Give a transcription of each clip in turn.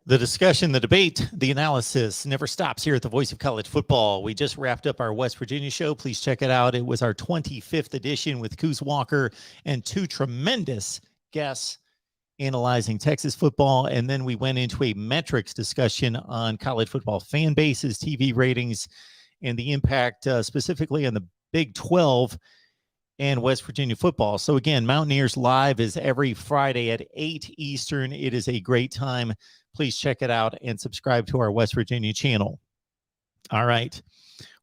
The discussion, the debate, the analysis never stops here at the Voice of College Football. We just wrapped up our West Virginia show. Please check it out. It was our 25th edition with Coos Walker and two tremendous guests analyzing Texas football. And then we went into a metrics discussion on college football fan bases, TV ratings, and the impact specifically on the Big 12 and West Virginia football. So again, Mountaineers Live is every Friday at 8 Eastern. It is a great time. Please check it out and subscribe to our West Virginia channel. All right.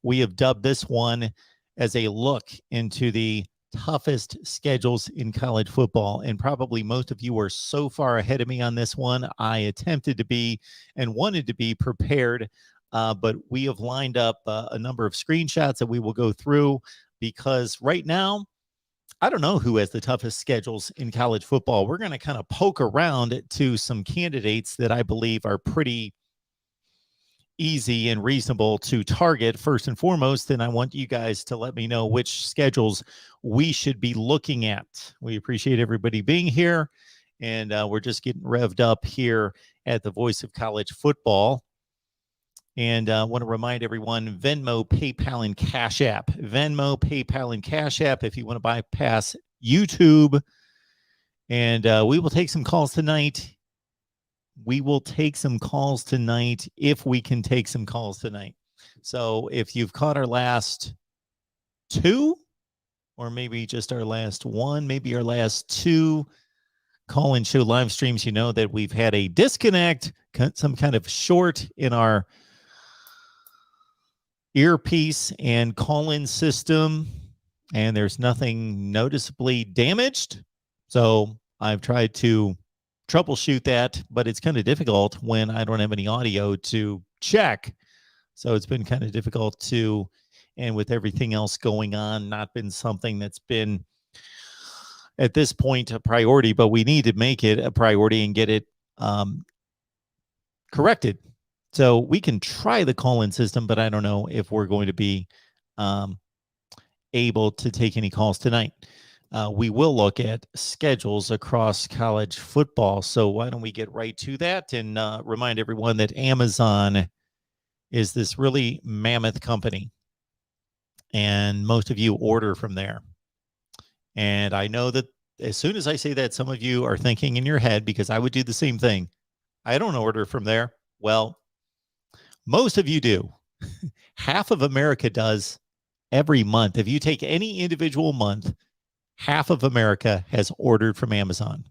We have dubbed this one as a look into the toughest schedules in college football. And probably most of you are so far ahead of me on this one. I attempted to be and wanted to be prepared, but we have lined up a number of screenshots that we will go through because right now, I don't know who has the toughest schedules in college football. We're going to kind of poke around to some candidates that I believe are pretty easy and reasonable to target first and foremost. And I want you guys to let me know which schedules we should be looking at. We appreciate everybody being here. And we're just getting revved up here at the Voice of College Football. And I want to remind everyone, Venmo, PayPal, and Cash App. Venmo, PayPal, and Cash App if you want to bypass YouTube. And we will take some calls tonight. We will take some calls tonight if we can take some calls tonight. So if you've caught our last two, or maybe just our last one, maybe our last two call-in show live streams, you know that we've had a disconnect, some kind of short in our earpiece and call-in system, and there's nothing noticeably damaged. So I've tried to troubleshoot that, but it's kind of difficult when I don't have any audio to check. So it's been kind of difficult to, and with everything else going on, not been something that's been at this point a priority, but we need to make it a priority and get it corrected. So we can try the call-in system, but I don't know if we're going to be able to take any calls tonight. We will look at schedules across college football. So why don't we get right to that and remind everyone that Amazon is this really mammoth company, and most of you order from there. And I know that as soon as I say that, some of you are thinking in your head, because I would do the same thing, I don't order from there. Well, most of you do. Half of America does every month. If you take any individual month, half of America has ordered from Amazon.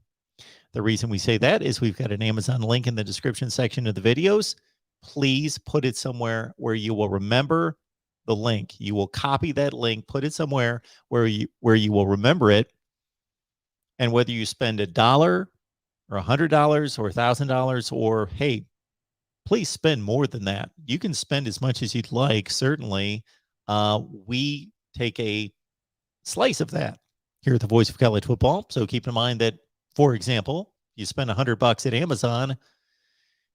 The reason we say that is we've got an Amazon link in the description section of the videos. Please put it somewhere where you will remember the link. You will copy that link, put it somewhere where you will remember it. And whether you spend $1 or $100 or $1,000, or hey, please spend more than that. You can spend as much as you'd like. Certainly, we take a slice of that here at the Voice of College Football. So keep in mind that, for example, you spend $100 at Amazon,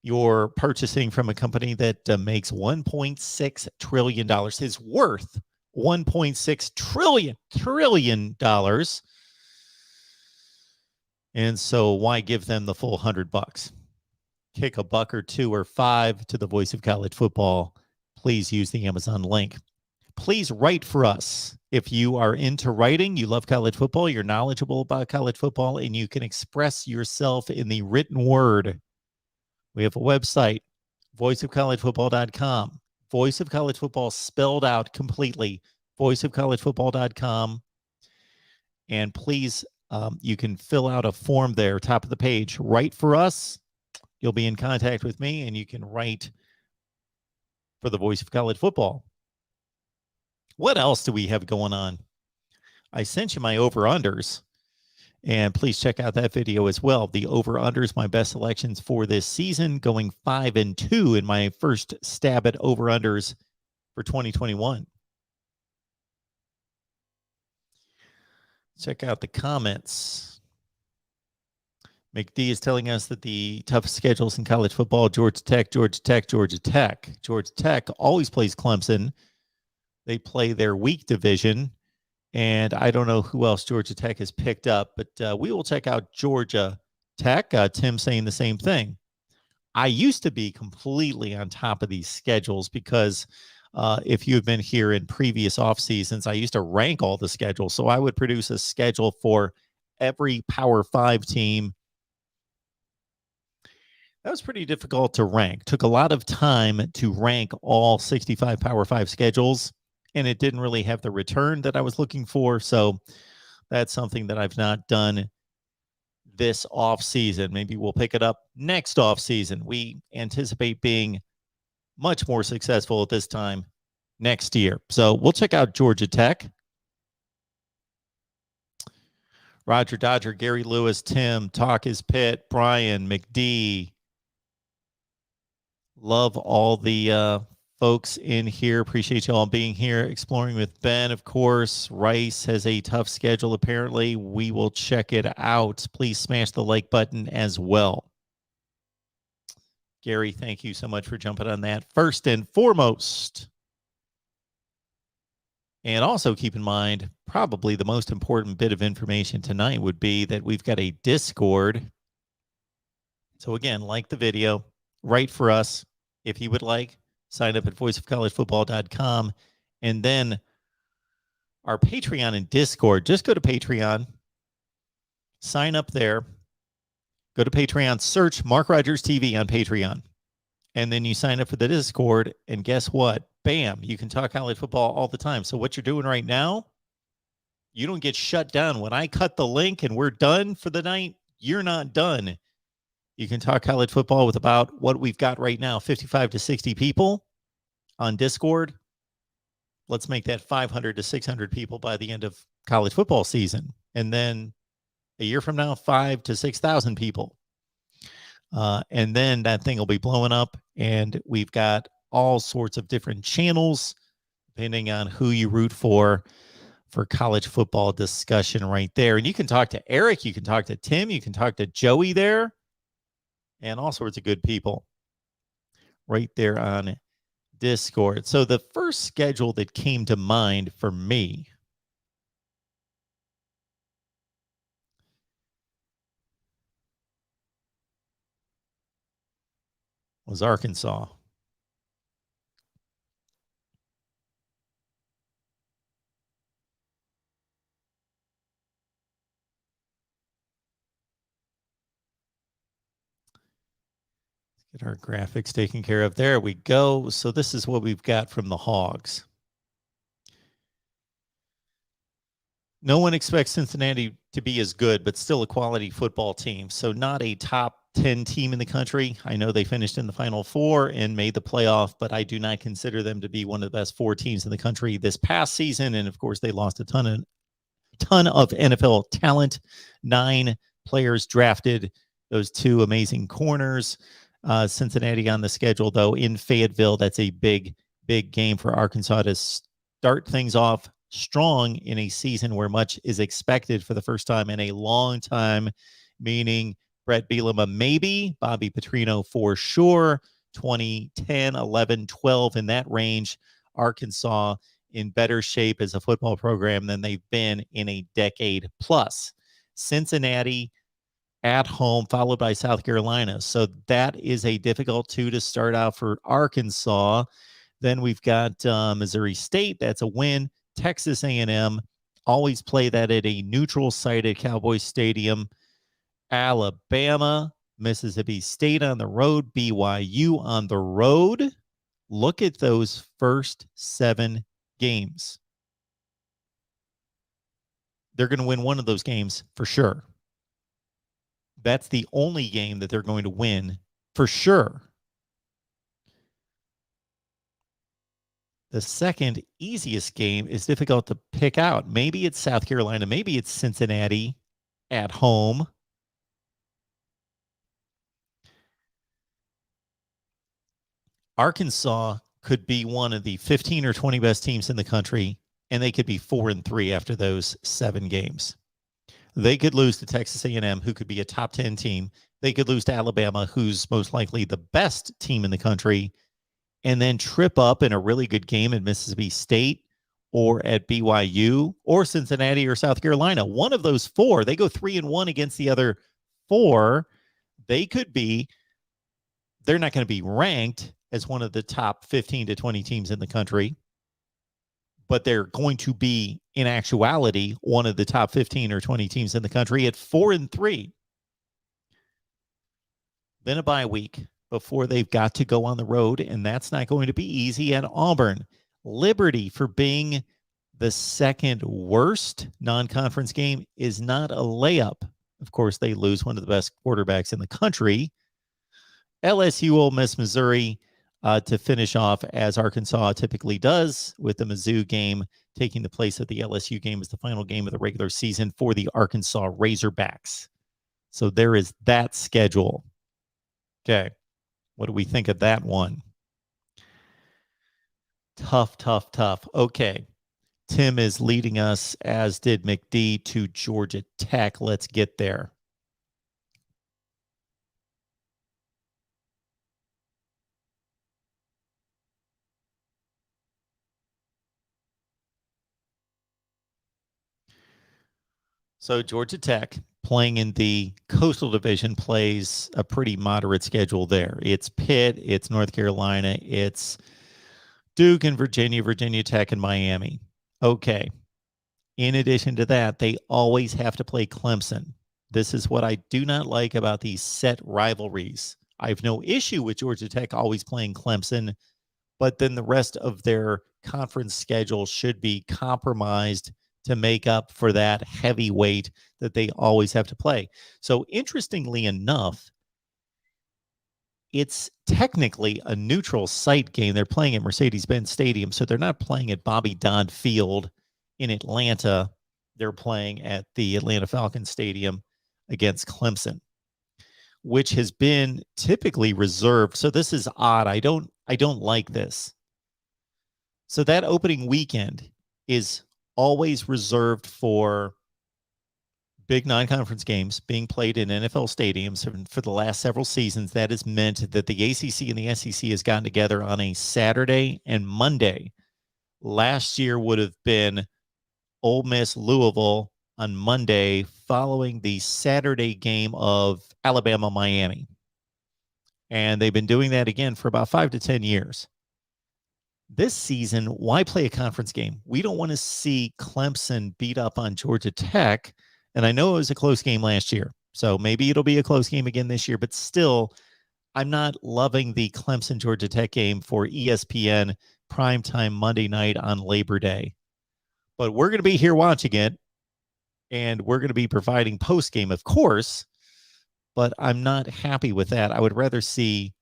you're purchasing from a company that makes $1.6 trillion. Is worth $1.6 trillion. And so why give them the full $100? Kick a buck or two or five to the Voice of College Football. Please use the Amazon link. Please write for us. If you are into writing, you love college football, you're knowledgeable about college football, and you can express yourself in the written word, we have a website, voiceofcollegefootball.com. Voice of College Football spelled out completely, voiceofcollegefootball.com. And please, you can fill out a form there, top of the page. Write for us. You'll be in contact with me, and you can write for the Voice of College Football. What else do we have going on? I sent you my over-unders, and please check out that video as well. The over-unders, my best selections for this season, going 5-2 in my first stab at over-unders for 2021. Check out the comments. McD is telling us that the toughest schedules in college football, Georgia Tech, Georgia Tech, Georgia Tech. Georgia Tech always plays Clemson. They play their weak division, and I don't know who else Georgia Tech has picked up, but we will check out Georgia Tech. Tim saying the same thing. I used to be completely on top of these schedules because if you've been here in previous off seasons, I used to rank all the schedules. So I would produce a schedule for every Power 5 team. That was pretty difficult to rank. Took a lot of time to rank all 65 Power 5 schedules, and it didn't really have the return that I was looking for. So that's something that I've not done this off season. Maybe we'll pick it up next off season. We anticipate being much more successful at this time next year. So we'll check out Georgia Tech. Roger Dodger, Gary Lewis, Tim, Talk is Pitt, Brian, McD. Love all the folks in here. Appreciate you all being here. Exploring with Ben, of course. Rice has a tough schedule, apparently. We will check it out. Please smash the like button as well. Gary, thank you so much for jumping on that. First and foremost. And also keep in mind, probably the most important bit of information tonight would be that we've got a Discord. So again, like the video, write for us if you would like. Sign up at voiceofcollegefootball.com. And then our Patreon and Discord, just go to Patreon, sign up there, go to Patreon, search MarkRogersTV on Patreon. And then you sign up for the Discord, and guess what? Bam, you can talk college football all the time. So what you're doing right now, you don't get shut down. When I cut the link and we're done for the night, you're not done. You can talk college football with about what we've got right now, 55 to 60 people on Discord. Let's make that 500 to 600 people by the end of college football season. And then a year from now, 5,000 to 6,000 people. And then that thing will be blowing up, and we've got all sorts of different channels, depending on who you root for college football discussion right there. And you can talk to Eric, you can talk to Tim, you can talk to Joey there, and all sorts of good people right there on Discord. So the first schedule that came to mind for me was Arkansas. Let's get our graphics taken care of. There we go. So this is what we've got from the Hogs. No one expects Cincinnati to be as good, but still a quality football team. So not a top 10 team in the country. I know they finished in the Final Four and made the playoff, but I do not consider them to be one of the best 4 teams in the country this past season. And of course, they lost a ton of NFL talent. 9 players drafted, those 2 amazing corners. Cincinnati on the schedule, though, in Fayetteville. That's a big game for Arkansas to start things off strong in a season where much is expected for the first time in a long time, meaning Brett Bielema maybe, Bobby Petrino for sure, 2010, 11, 12 in that range. Arkansas in better shape as a football program than they've been in a decade plus. Cincinnati at home, followed by South Carolina. So that is a difficult 2 to start out for Arkansas. Then we've got Missouri State. That's a win. Texas A&M, always play that at a neutral site at Cowboys Stadium. Alabama, Mississippi State on the road, BYU on the road. Look at those first 7 games. They're going to win one of those games for sure. That's the only game that they're going to win for sure. The second easiest game is difficult to pick out. Maybe it's South Carolina. Maybe it's Cincinnati at home. Arkansas could be one of the 15 or 20 best teams in the country, and they could be 4-3 after those 7 games. They could lose to Texas A&M, who could be a top 10 team. They could lose to Alabama, who's most likely the best team in the country, and then trip up in a really good game at Mississippi State or at BYU or Cincinnati or South Carolina. One of those 4, they go 3-1 against the other 4. They could be they're not going to be ranked as one of the top 15 to 20 teams in the country, but they're going to be, in actuality, one of the top 15 or 20 teams in the country at 4-3. Then a bye week before they've got to go on the road, and that's not going to be easy at Auburn. Liberty, for being the second worst non-conference game, is not a layup. Of course, they lose one of the best quarterbacks in the country. LSU, Ole Miss, Missouri to finish off, as Arkansas typically does, with the Mizzou game taking the place of the LSU game as the final game of the regular season for the Arkansas Razorbacks. So there is that schedule. Okay. What do we think of that one? Tough, tough, tough. Okay. Tim is leading us, as did McD, to Georgia Tech. Let's get there. So Georgia Tech, playing in the Coastal Division, plays a pretty moderate schedule there. It's Pitt, it's North Carolina, it's Duke and Virginia, Virginia Tech and Miami. Okay. In addition to that, they always have to play Clemson. This is what I do not like about these set rivalries. I have no issue with Georgia Tech always playing Clemson, but then the rest of their conference schedule should be compromised to make up for that heavyweight that they always have to play. So interestingly enough, it's technically a neutral site game. They're playing at Mercedes-Benz Stadium, so they're not playing at Bobby Dodd Field in Atlanta. They're playing at the Atlanta Falcons Stadium against Clemson, which has been typically reserved. So this is odd. I don't like this. So that opening weekend is always reserved for big non-conference games being played in NFL stadiums. And for the last several seasons, that has meant that the ACC and the SEC has gotten together on a Saturday and Monday. Last year would have been Ole Miss Louisville on Monday, following the Saturday game of Alabama Miami. And they've been doing that again for about 5 to 10 years. This season, why play a conference game? We don't want to see Clemson beat up on Georgia Tech. And I know it was a close game last year, so maybe it'll be a close game again this year. But still, I'm not loving the Clemson-Georgia Tech game for ESPN primetime Monday night on Labor Day. But we're going to be here watching it, and we're going to be providing post-game, of course. But I'm not happy with that. I would rather see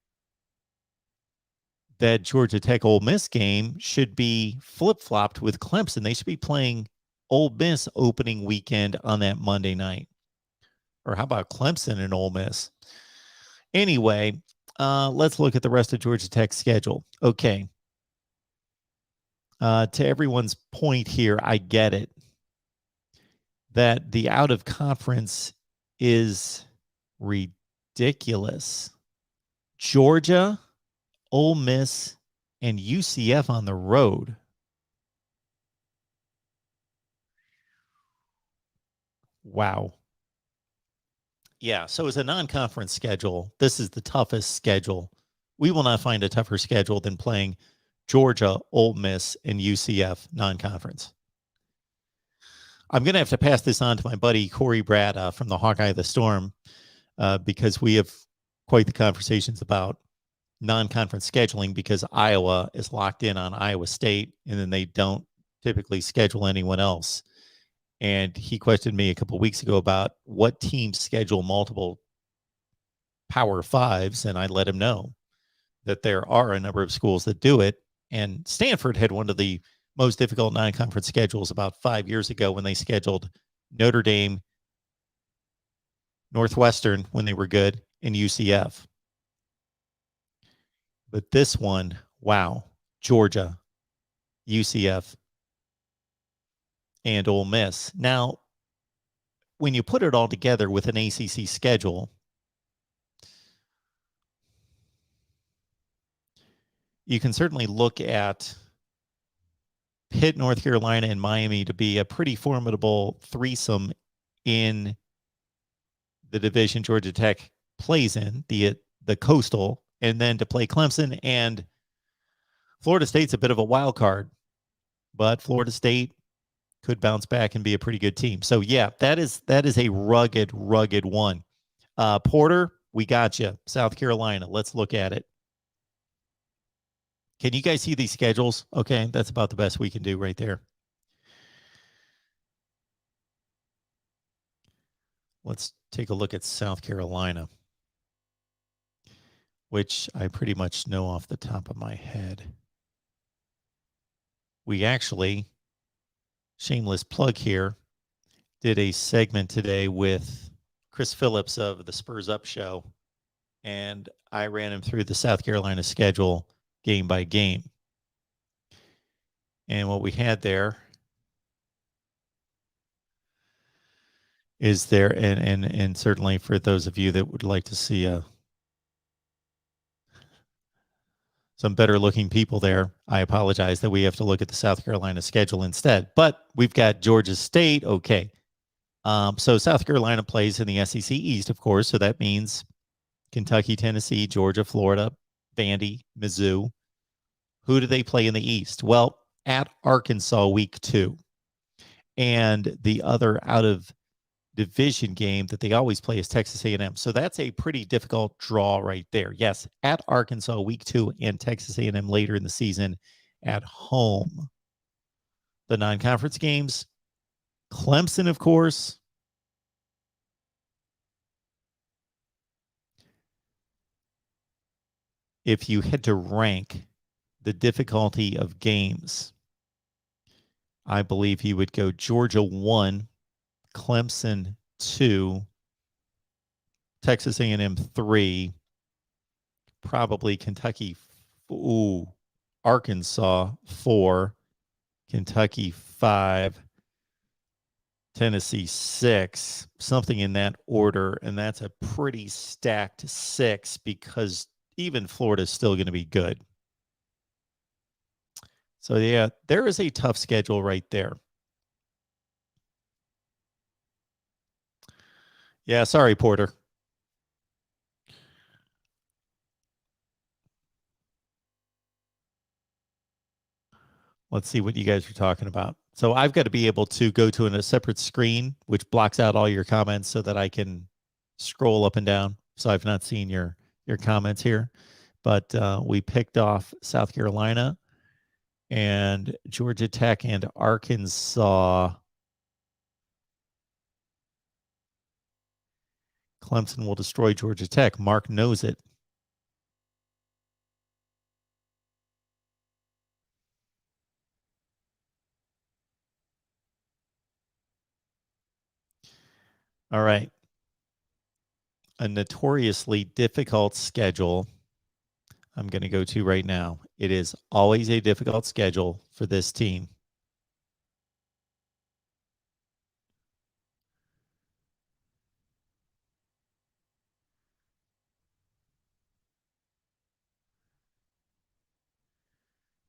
that Georgia Tech Ole Miss game should be flip-flopped with Clemson. They should be playing Ole Miss opening weekend on that Monday night. Or how about Clemson and Ole Miss? Anyway, let's look at the rest of Georgia Tech's schedule. Okay. To everyone's point here, I get it, that the out-of-conference is ridiculous. Georgia, Ole Miss, and UCF on the road. Wow. Yeah, so as a non-conference schedule, this is the toughest schedule. We will not find a tougher schedule than playing Georgia, Ole Miss, and UCF non-conference. I'm going to have to pass this on to my buddy Corey Brad from the Hawkeye of the Storm because we have quite the conversations about non-conference scheduling, because Iowa is locked in on Iowa State, and then they don't typically schedule anyone else. And he questioned me a couple of weeks ago about what teams schedule multiple Power Fives, and I let him know that there are a number of schools that do it. And Stanford had one of the most difficult non-conference schedules about 5 years ago when they scheduled Notre Dame, Northwestern when they were good, and UCF. But this one, wow, Georgia, UCF, and Ole Miss. Now, when you put it all together with an ACC schedule, you can certainly look at Pitt, North Carolina, and Miami to be a pretty formidable threesome in the division Georgia Tech plays in, the Coastal and then to play Clemson. And Florida State's a bit of a wild card, but Florida State could bounce back and be a pretty good team. So yeah, that is a rugged one. Porter, we got you. South Carolina. Let's look at it. Can you guys see these schedules? Okay, that's about the best we can do right there. Let's take a look at South Carolina, which I pretty much know off the top of my head. We actually, shameless plug here, did a segment today with Chris Phillips of the Spurs Up Show, and I ran him through the South Carolina schedule game by game. And what we had there is there, and certainly for those of you that would like to see some better looking people there, I apologize that we have to look at the South Carolina schedule instead. But we've got Georgia State. Okay. So South Carolina plays in the SEC East, of course. So that means Kentucky, Tennessee, Georgia, Florida, Vandy, Mizzou. Who do they play in the East? Well, at Arkansas week 2. And the other out of division game that they always play is Texas A&M. So that's a pretty difficult draw right there. Yes, at Arkansas week 2 and Texas A&M later in the season at home. The non-conference games, Clemson, of course. If you had to rank the difficulty of games, I believe he would go Georgia 1, Clemson 2, Texas A&M 3, probably Kentucky, Arkansas 4, Kentucky 5, Tennessee 6, something in that order, and that's a pretty stacked 6 because even Florida is still going to be good. So yeah, there is a tough schedule right there. Yeah, sorry, Porter. Let's see what you guys are talking about. So I've got to be able to go to a separate screen, which blocks out all your comments so that I can scroll up and down. So I've not seen your comments here, but we picked off South Carolina and Georgia Tech and Arkansas. Clemson will destroy Georgia Tech. Mark knows it. All right. A notoriously difficult schedule I'm going to go to right now. It is always a difficult schedule for this team.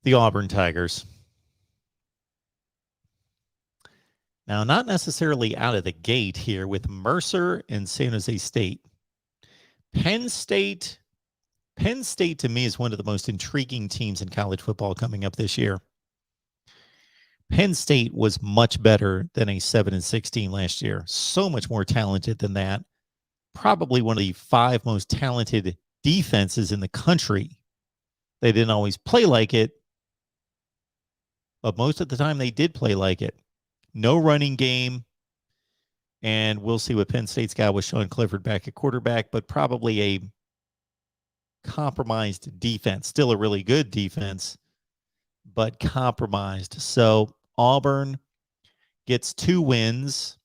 The Auburn Tigers. Now, not necessarily out of the gate here with Mercer and San Jose State. Penn State to me is one of the most intriguing teams in college football coming up this year. Penn State was much better than a 7-16 last year. So much more talented than that. Probably one of the 5 most talented defenses in the country. They didn't always play like it, but most of the time they did play like it. No running game, and we'll see what Penn State's got with Sean Clifford back at quarterback, but probably a compromised defense. Still a really good defense, but compromised. So Auburn gets 2 wins,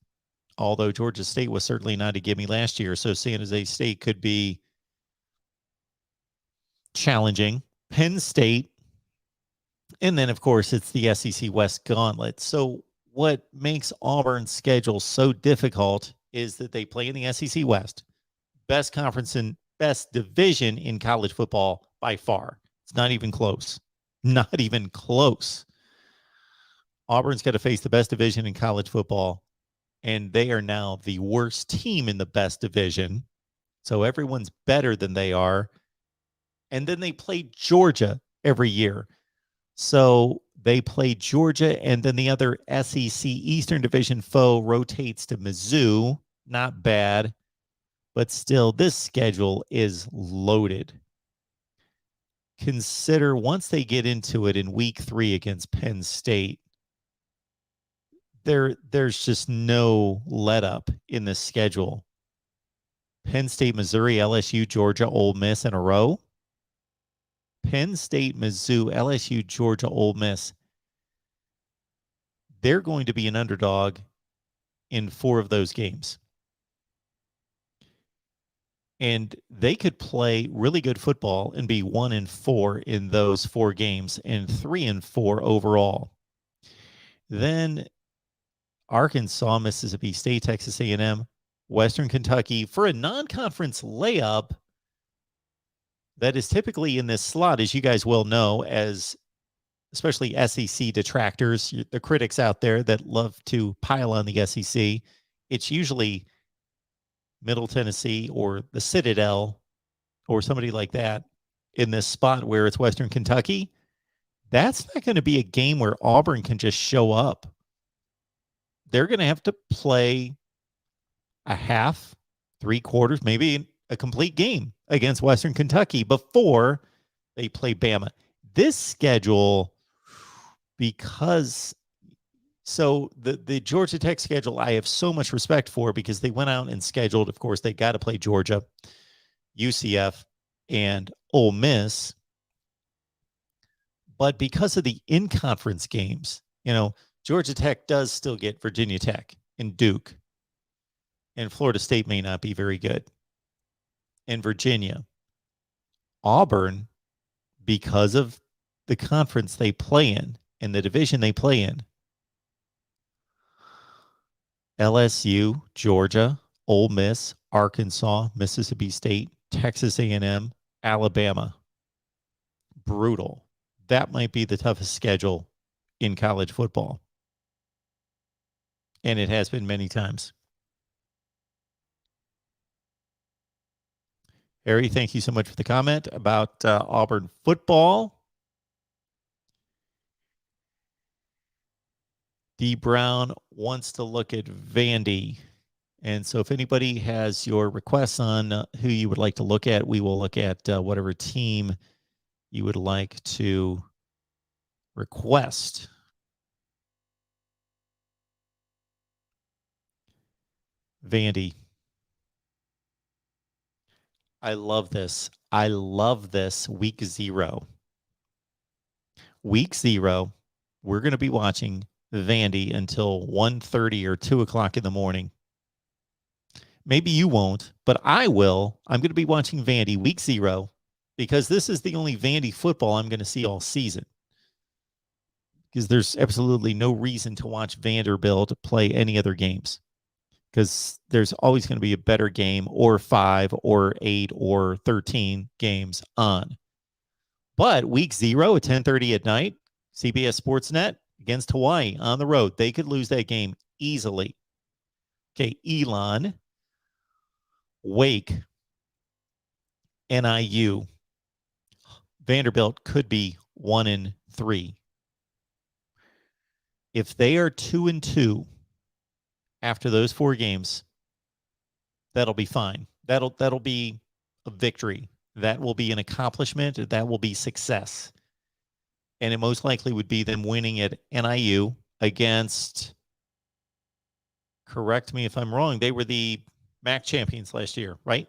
although Georgia State was certainly not a gimme last year. So San Jose State could be challenging. Penn State, and then, of course, it's the SEC West gauntlet. So what makes Auburn's schedule so difficult is that they play in the SEC West, best conference and best division in college football by far. It's not even close. Not even close. Auburn's got to face the best division in college football, and they are now the worst team in the best division. So everyone's better than they are. And then they play Georgia every year. So they play Georgia, and then the other SEC Eastern Division foe rotates to Mizzou. Not bad, but still, this schedule is loaded. Consider once they get into it in week 3 against Penn State, there's just no let up in the schedule. Penn State, Missouri, LSU, Georgia, Ole Miss in a row. Penn State, Mizzou, LSU, Georgia, Ole Miss. They're going to be an underdog in 4 of those games. And they could play really good football and be 1-4 in those 4 games and 3-4 overall. Then Arkansas, Mississippi State, Texas A&M, Western Kentucky for a non-conference layup that is typically in this slot, as you guys well know, as especially SEC detractors, the critics out there that love to pile on the SEC. It's usually Middle Tennessee or the Citadel or somebody like that in this spot where it's Western Kentucky. That's not going to be a game where Auburn can just show up. They're going to have to play a half, 3/4, maybe a complete game against Western Kentucky before they play Bama. This schedule, because the Georgia Tech schedule, I have so much respect for because they went out and scheduled, of course, they got to play Georgia, UCF, and Ole Miss. But because of the in-conference games, Georgia Tech does still get Virginia Tech and Duke. And Florida State may not be very good. And Virginia. Auburn, because of the conference they play in and the division they play in, LSU, Georgia, Ole Miss, Arkansas, Mississippi State, Texas A&M, Alabama. Brutal. That might be the toughest schedule in college football. And it has been many times. Harry, thank you so much for the comment about Auburn football. D. Brown wants to look at Vandy. And so if anybody has your requests on who you would like to look at, we will look at whatever team you would like to request. Vandy. I love this. I love this week 0. Week 0, we're going to be watching Vandy until 1:30 or 2 o'clock in the morning. Maybe you won't, but I will. I'm going to be watching Vandy week 0 because this is the only Vandy football I'm going to see all season. Because there's absolutely no reason to watch Vanderbilt play any other games. Because there's always going to be a better game or 5 or 8 or 13 games on. But week 0 at 10:30 at night, CBS Sportsnet against Hawaii on the road. They could lose that game easily. Okay, Elon, Wake, NIU, Vanderbilt could be 1-3. If they are 2-2 after those 4 games, that'll be fine. That'll be a victory. That will be an accomplishment. That will be success. And it most likely would be them winning at NIU against, correct me if I'm wrong, they were the MAC champions last year, right?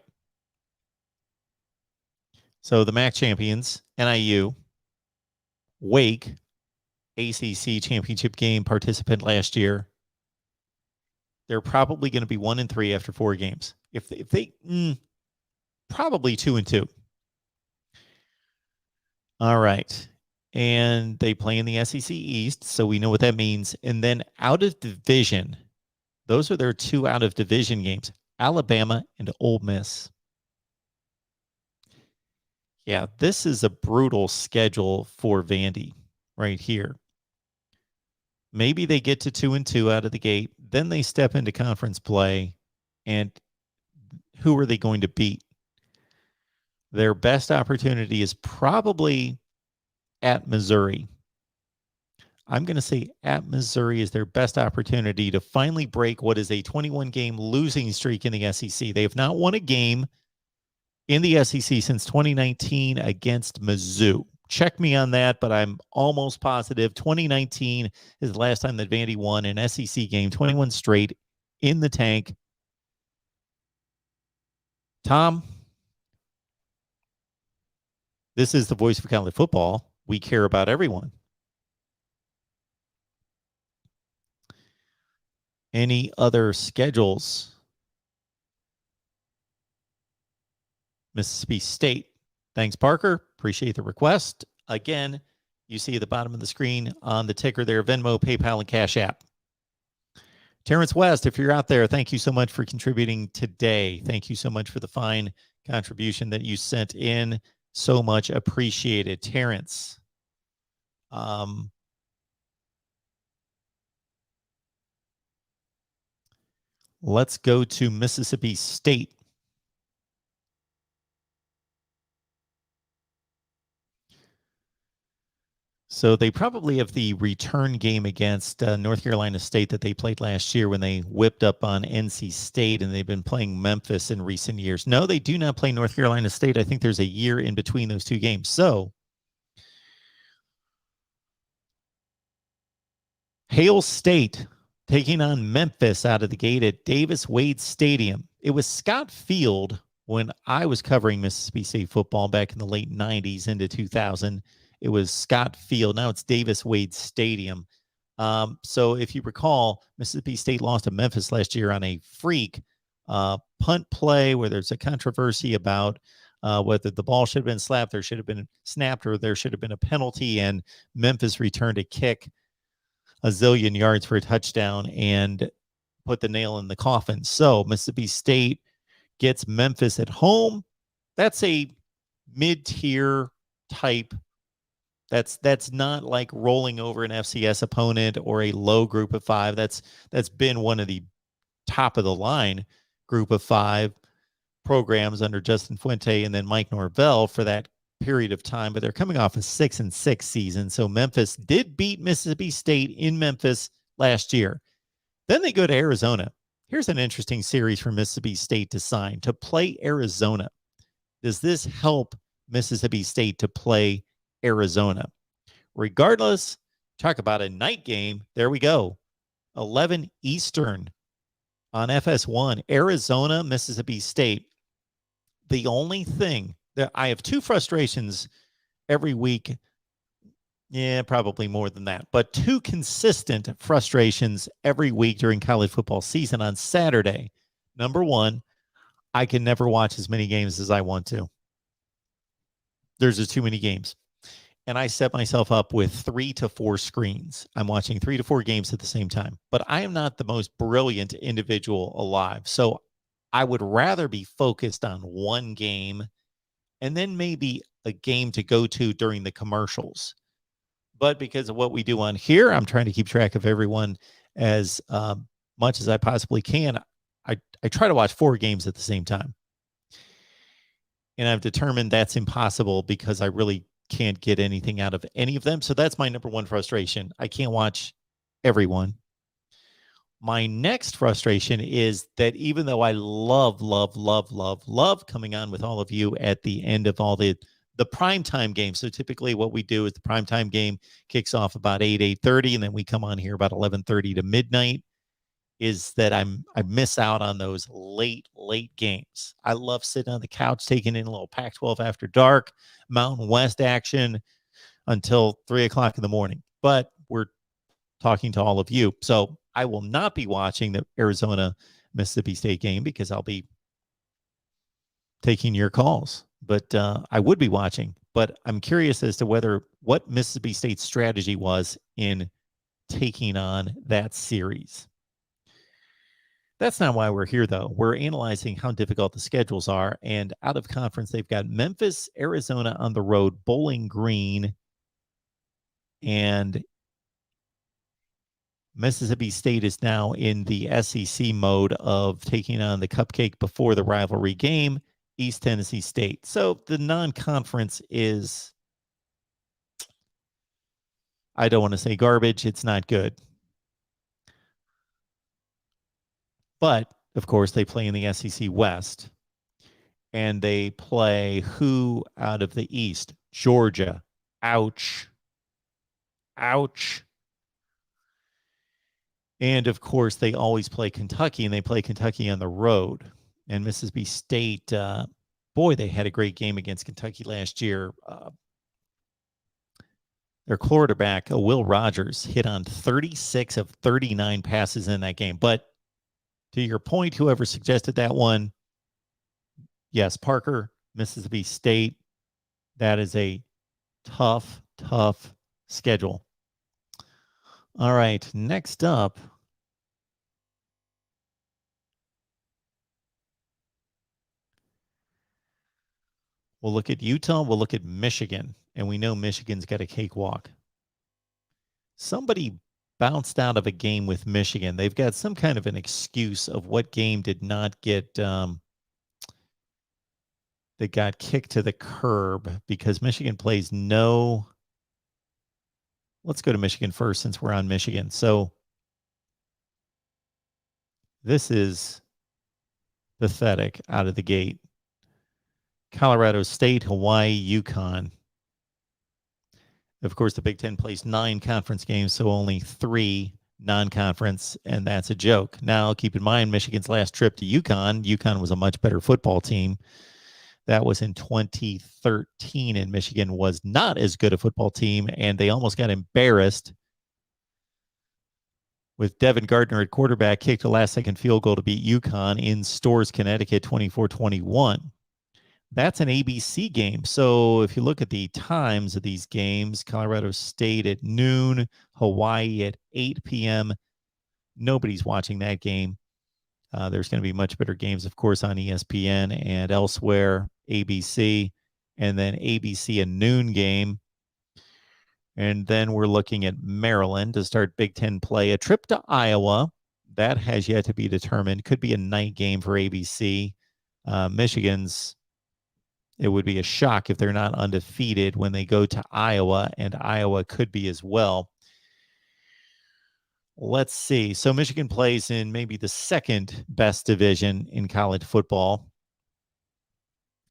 So the MAC champions, NIU, Wake, ACC championship game participant last year. They're probably going to be 1-3 after 4 games. If they probably 2-2. All right. And they play in the SEC East, so we know what that means. And then out of division, those are their 2 out of division games, Alabama and Ole Miss. Yeah, this is a brutal schedule for Vandy right here. Maybe they get to 2-2 out of the gate. Then they step into conference play. And who are they going to beat? Their best opportunity is probably at Missouri. I'm going to say at Missouri is their best opportunity to finally break what is a 21-game losing streak in the SEC. They have not won a game in the SEC since 2019 against Mizzou. Check me on that, but I'm almost positive 2019 is the last time that Vandy won an SEC game, 21 straight in the tank. Tom, this is the voice of college football. We care about everyone. Any other schedules? Mississippi State. Thanks, Parker. Appreciate the request. Again, you see at the bottom of the screen on the ticker there, Venmo, PayPal, and Cash App. Terrence West, if you're out there, thank you so much for contributing today. Thank you so much for the fine contribution that you sent in. So much appreciated. Terrence. Let's go to Mississippi State. So they probably have the return game against North Carolina State that they played last year when they whipped up on NC State, and they've been playing Memphis in recent years. No, they do not play North Carolina State. I think there's a year in between those two games. So Hail State taking on Memphis out of the gate at Davis-Wade Stadium. It was Scott Field when I was covering Mississippi State football back in the late 90s into 2000. It was Scott Field. Now it's Davis-Wade Stadium. So if you recall, Mississippi State lost to Memphis last year on a freak punt play where there's a controversy about whether the ball should have been slapped, there should have been snapped, or there should have been a penalty, and Memphis returned a kick a zillion yards for a touchdown and put the nail in the coffin. So Mississippi State gets Memphis at home. That's a mid-tier type. That's not like rolling over an FCS opponent or a low group of five. That's been one of the top of the line group of five programs under Justin Fuente and then Mike Norvell for that period of time, but they're coming off a 6-6 season. So Memphis did beat Mississippi State in Memphis last year. Then they go to Arizona. Here's an interesting series for Mississippi State to sign to play Arizona. Does this help Mississippi State to play Arizona? Regardless, talk about a night game. There we go. 11 Eastern on FS1, Arizona, Mississippi State. The only thing that I have two frustrations every week. Yeah, probably more than that, but two consistent frustrations every week during college football season on Saturday. Number one, I can never watch as many games as I want to. There's just too many games. And I set myself up with 3 to 4 screens. I'm watching 3 to 4 games at the same time, but I am not the most brilliant individual alive. So I would rather be focused on one game and then maybe a game to go to during the commercials. But because of what we do on here, I'm trying to keep track of everyone as much as I possibly can. I try to watch 4 games at the same time. And I've determined that's impossible because I really can't get anything out of any of them. So that's my number one frustration. I can't watch everyone. My next frustration is that even though I love coming on with all of you at the end of all the primetime games. So typically what we do is the primetime game kicks off about 8:30, and then we come on here about 11:30 to midnight, is that I miss out on those late games. I love sitting on the couch, taking in a little Pac-12 after dark, Mountain West action until 3:00 in the morning. But we're talking to all of you. So I will not be watching the Arizona Mississippi State game because I'll be taking your calls. But I would be watching. But I'm curious as to what Mississippi State's strategy was in taking on that series. That's not why we're here, though. We're analyzing how difficult the schedules are. And out of conference, they've got Memphis, Arizona on the road, Bowling Green, and Mississippi State is now in the SEC mode of taking on the cupcake before the rivalry game East Tennessee State. So the non-conference is, I don't want to say garbage. It's not good. But, of course, they play in the SEC West. And they play who out of the East? Georgia. Ouch. Ouch. And, of course, they always play Kentucky, and they play Kentucky on the road. And Mississippi State, boy, they had a great game against Kentucky last year. Their quarterback, Will Rogers, hit on 36 of 39 passes in that game. But to your point, whoever suggested that one, yes, Parker, Mississippi State, that is a tough, tough schedule. All right, next up, we'll look at Utah, we'll look at Michigan, and we know Michigan's got a cakewalk. Somebody bounced out of a game with Michigan. They've got some kind of an excuse of what game did not get that got kicked to the curb because Michigan plays no. Let's go to Michigan first since we're on Michigan. So this is pathetic out of the gate. Colorado State, Hawaii, UConn. Of course, the Big Ten plays 9 conference games, so only 3 non-conference, and that's a joke. Now, keep in mind, Michigan's last trip to UConn was a much better football team. That was in 2013, and Michigan was not as good a football team, and they almost got embarrassed with Devin Gardner at quarterback, kicked a last-second field goal to beat UConn in Storrs, Connecticut, 24-21. That's an ABC game. So if you look at the times of these games, Colorado State at noon, Hawaii at 8 p.m., nobody's watching that game. There's going to be much better games, of course, on ESPN and elsewhere, ABC, and then ABC a noon game. And then we're looking at Maryland to start Big Ten play. A trip to Iowa, that has yet to be determined. Could be a night game for ABC. Michigan's, it would be a shock if they're not undefeated when they go to Iowa, and Iowa could be as well. Let's see. So Michigan plays in maybe the second best division in college football.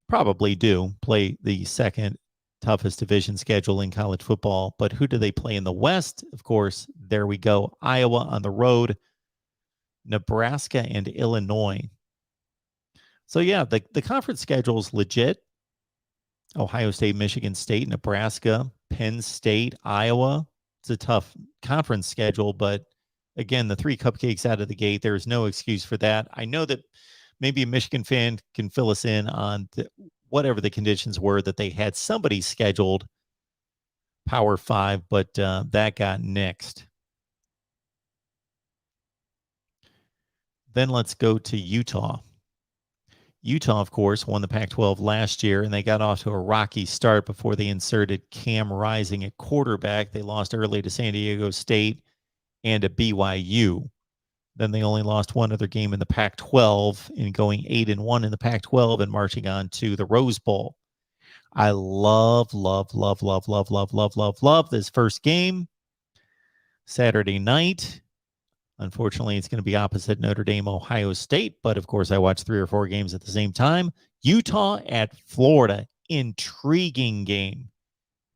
Probably do play the second toughest division schedule in college football. But who do they play in the West? Of course, there we go. Iowa on the road, Nebraska and Illinois. So, yeah, the conference schedule is legit. Ohio State, Michigan State, Nebraska, Penn State, Iowa. It's a tough conference schedule, but again, the 3 cupcakes out of the gate, there's no excuse for that. I know that maybe a Michigan fan can fill us in on whatever the conditions were that they had somebody scheduled Power 5, but that got nixed. Then let's go to Utah. Utah, of course, won the Pac-12 last year, and they got off to a rocky start before they inserted Cam Rising at quarterback. They lost early to San Diego State and to BYU. Then they only lost one other game in the Pac-12 in going 8-1 in the Pac-12 and marching on to the Rose Bowl. I love this first game. Saturday night. Unfortunately, it's going to be opposite Notre Dame, Ohio State. But, of course, I watched 3 or 4 games at the same time. Utah at Florida. Intriguing game.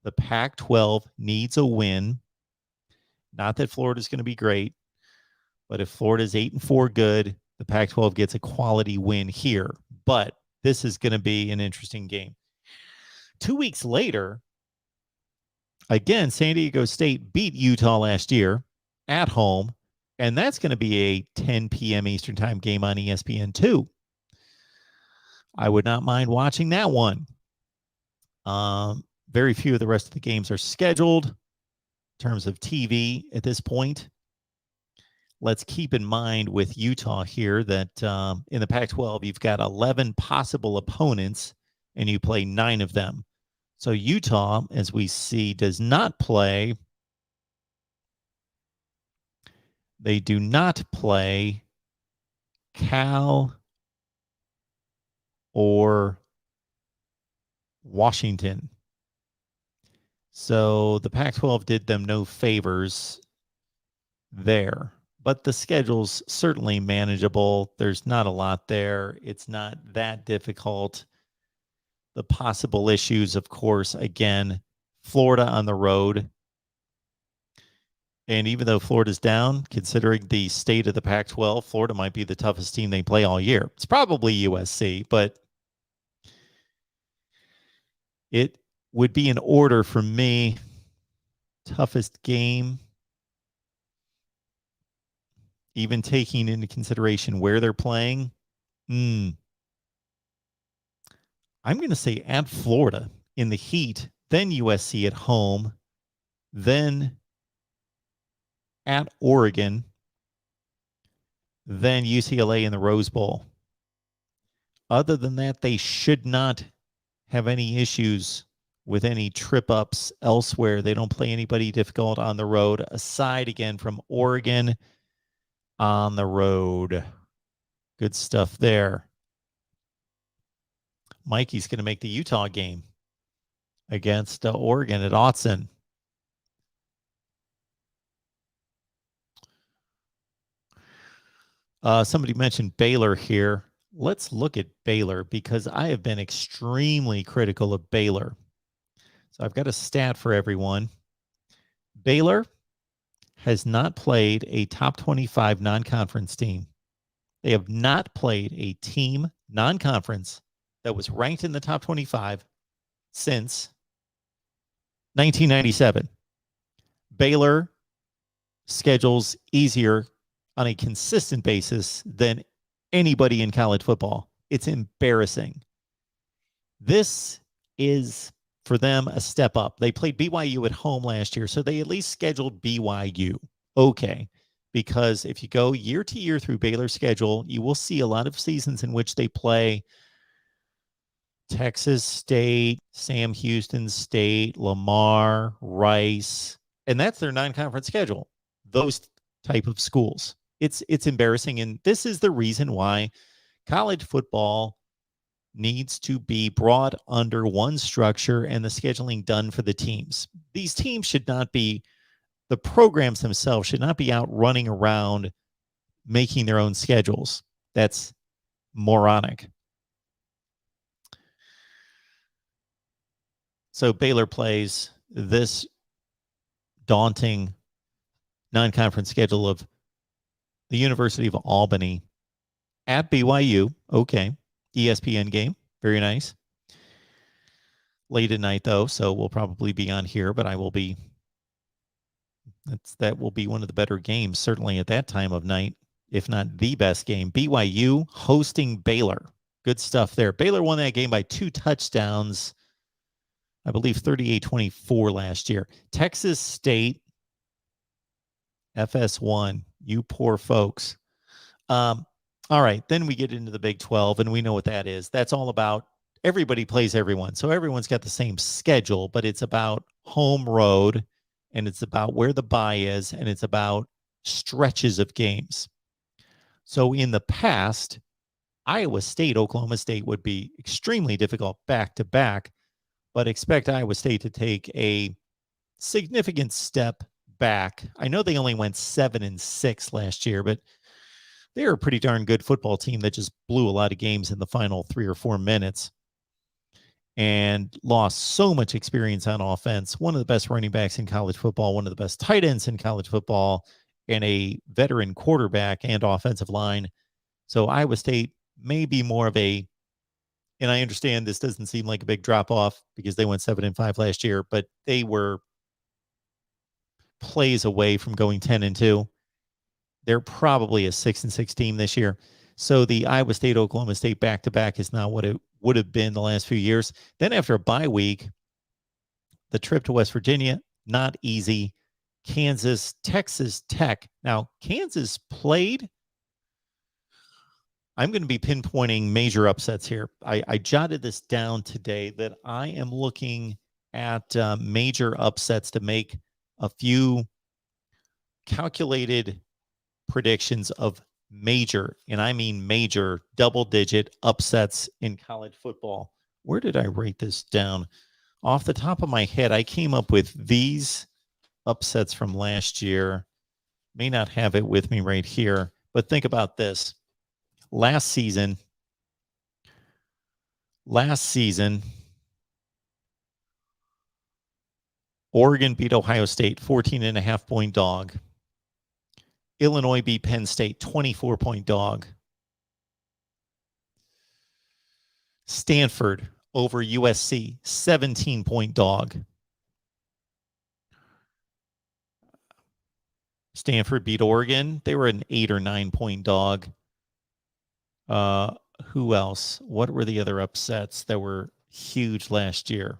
The Pac-12 needs a win. Not that Florida's going to be great. But if Florida's 8-4 good, the Pac-12 gets a quality win here. But this is going to be an interesting game. 2 weeks later, again, San Diego State beat Utah last year at home. And that's going to be a 10 p.m. Eastern time game on ESPN2. I would not mind watching that one. Very few of the rest of the games are scheduled in terms of TV at this point. Let's keep in mind with Utah here that in the Pac-12, you've got 11 possible opponents, and you play 9 of them. So Utah, as we see, does not play. They do not play Cal or Washington. So the Pac-12 did them no favors there, but the schedule's certainly manageable. There's not a lot there. It's not that difficult. The possible issues, of course, again, Florida on the road. And even though Florida's down, considering the state of the Pac-12, Florida might be the toughest team they play all year. It's probably USC, but it would be in order for me. Toughest game, even taking into consideration where they're playing. I'm going to say at Florida in the heat, then USC at home, then at Oregon, then UCLA in the Rose Bowl. Other than that, they should not have any issues with any trip ups elsewhere. They don't play anybody difficult on the road, aside again from Oregon on the road. Good stuff there. Mikey's going to make the Utah game against Oregon at Autzen. Somebody mentioned Baylor here. Let's look at Baylor because I have been extremely critical of Baylor. So I've got a stat for everyone. Baylor has not played a top 25 non-conference team. They have not played a team non-conference that was ranked in the top 25 since 1997. Baylor schedules easier on a consistent basis than anybody in college football. It's embarrassing. This is, for them, a step up. They played BYU at home last year, so they at least scheduled BYU. Okay, because if you go year to year through Baylor's schedule, you will see a lot of seasons in which they play Texas State, Sam Houston State, Lamar, Rice, and that's their non-conference schedule. Those type of schools. It's embarrassing, and this is the reason why college football needs to be brought under one structure and the scheduling done for the teams. These teams should not be, the programs themselves should not be out running around making their own schedules. That's moronic. So Baylor plays this daunting non-conference schedule of the University of Albany at BYU. Okay. ESPN game. Very nice. Late at night, though, so we'll probably be on here, but I will be. That will be one of the better games, certainly at that time of night, if not the best game. BYU hosting Baylor. Good stuff there. Baylor won that game by 2 touchdowns, I believe 38-24 last year. Texas State, FS1, you poor folks. All right, then we get into the Big 12, and we know what that is. That's all about everybody plays everyone. So everyone's got the same schedule, but it's about home road, and it's about where the bye is, and it's about stretches of games. So in the past, Iowa State, Oklahoma State would be extremely difficult back-to-back, but expect Iowa State to take a significant step back. I know they only went 7-6 last year, but they're a pretty darn good football team that just blew a lot of games in the final 3 or 4 minutes and lost so much experience on offense. One of the best running backs in college football, one of the best tight ends in college football, and a veteran quarterback and offensive line. So Iowa State may be more of a, and I understand this doesn't seem like a big drop off because they went 7-5 last year, but they were plays away from going 10-2. They're probably a 6-6 team this year. So the Iowa State, Oklahoma State back-to-back is not what it would have been the last few years. Then after a bye week, the trip to West Virginia, not easy. Kansas, Texas Tech. Now, Kansas played. I'm going to be pinpointing major upsets here. I jotted this down today that I am looking at major upsets to make a few calculated predictions of major, and I mean major, double-digit upsets in college football. Where did I write this down? Off the top of my head, I came up with these upsets from last year. May not have it with me right here, but think about this. Last season, Oregon beat Ohio State, 14.5-point dog. Illinois beat Penn State, 24-point dog. Stanford over USC, 17-point dog. Stanford beat Oregon. They were an 8 or 9-point dog. Who else? What were the other upsets that were huge last year?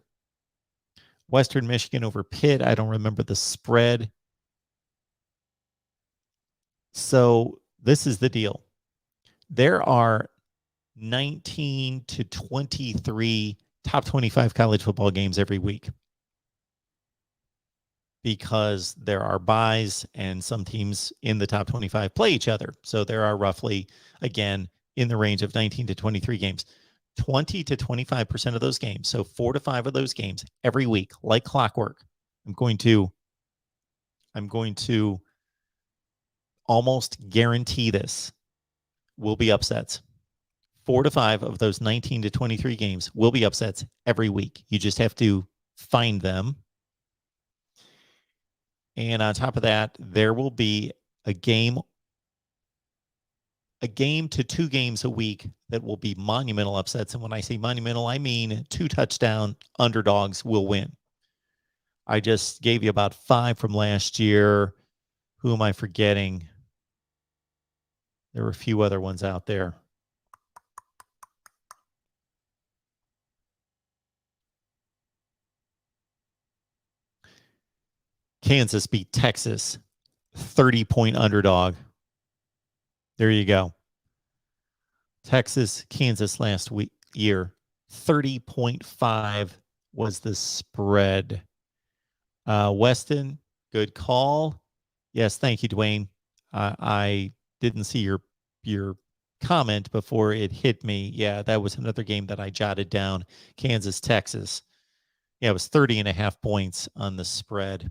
Western Michigan over Pitt. I don't remember the spread. So this is the deal. There are 19 to 23 top 25 college football games every week because there are buys and some teams in the top 25 play each other. So there are roughly, again, in the range of 19 to 23 games. 20 to 25% of those games, so 4 to 5 of those games every week, like clockwork. I'm going to almost guarantee this will be upsets. 4 to 5 of those 19 to 23 games will be upsets every week. You just have to find them. And on top of that, there will be a game to 2 games a week that will be monumental upsets. And when I say monumental, I mean 2 touchdown underdogs will win. I just gave you about 5 from last year. Who am I forgetting? There were a few other ones out there. Kansas beat Texas, 30-point underdog. There you go. Texas, Kansas last year, 30.5 was the spread. Weston, good call. Yes, thank you, Dwayne. I didn't see your comment before it hit me. Yeah, that was another game that I jotted down. Kansas, Texas. Yeah, it was 30.5 points on the spread.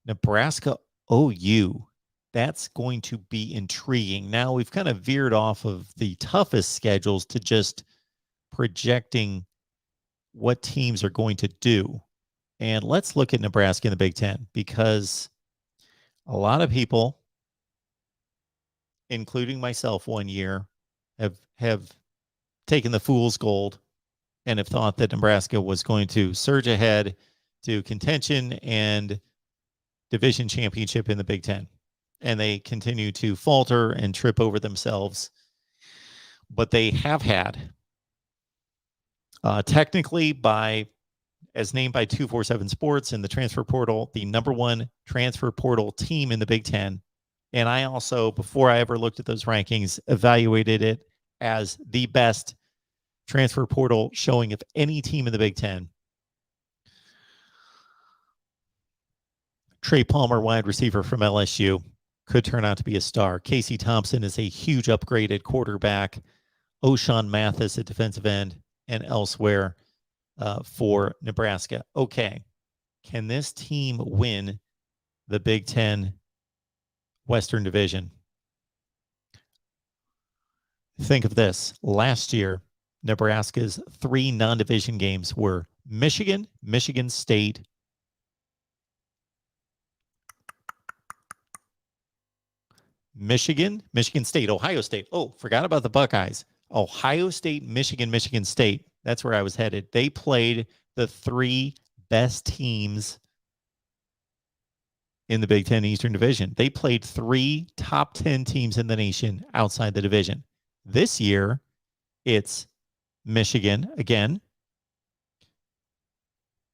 Nebraska, OU. That's going to be intriguing. Now we've kind of veered off of the toughest schedules to just projecting what teams are going to do. And let's look at Nebraska in the Big Ten, because a lot of people, including myself one year, have taken the fool's gold and have thought that Nebraska was going to surge ahead to contention and division championship in the Big Ten. And they continue to falter and trip over themselves. But they have had, technically, as named by 247 Sports in the transfer portal, the #1 transfer portal team in the Big Ten. And I also, before I ever looked at those rankings, evaluated it as the best transfer portal showing of any team in the Big Ten. Trey Palmer, wide receiver from LSU, could turn out to be a star. Casey Thompson is a huge upgrade at quarterback. O'Shawn Mathis at defensive end, and elsewhere for Nebraska. Okay, can this team win the Big Ten Western Division? Think of this. Last year, Nebraska's 3 non-division games were Michigan, Michigan State, Michigan State, Ohio State. Oh, forgot about the Buckeyes. Ohio State, Michigan State. That's where I was headed. They played the 3 best teams in the Big Ten Eastern Division. They played 3 top 10 teams in the nation outside the division. This year, it's Michigan again,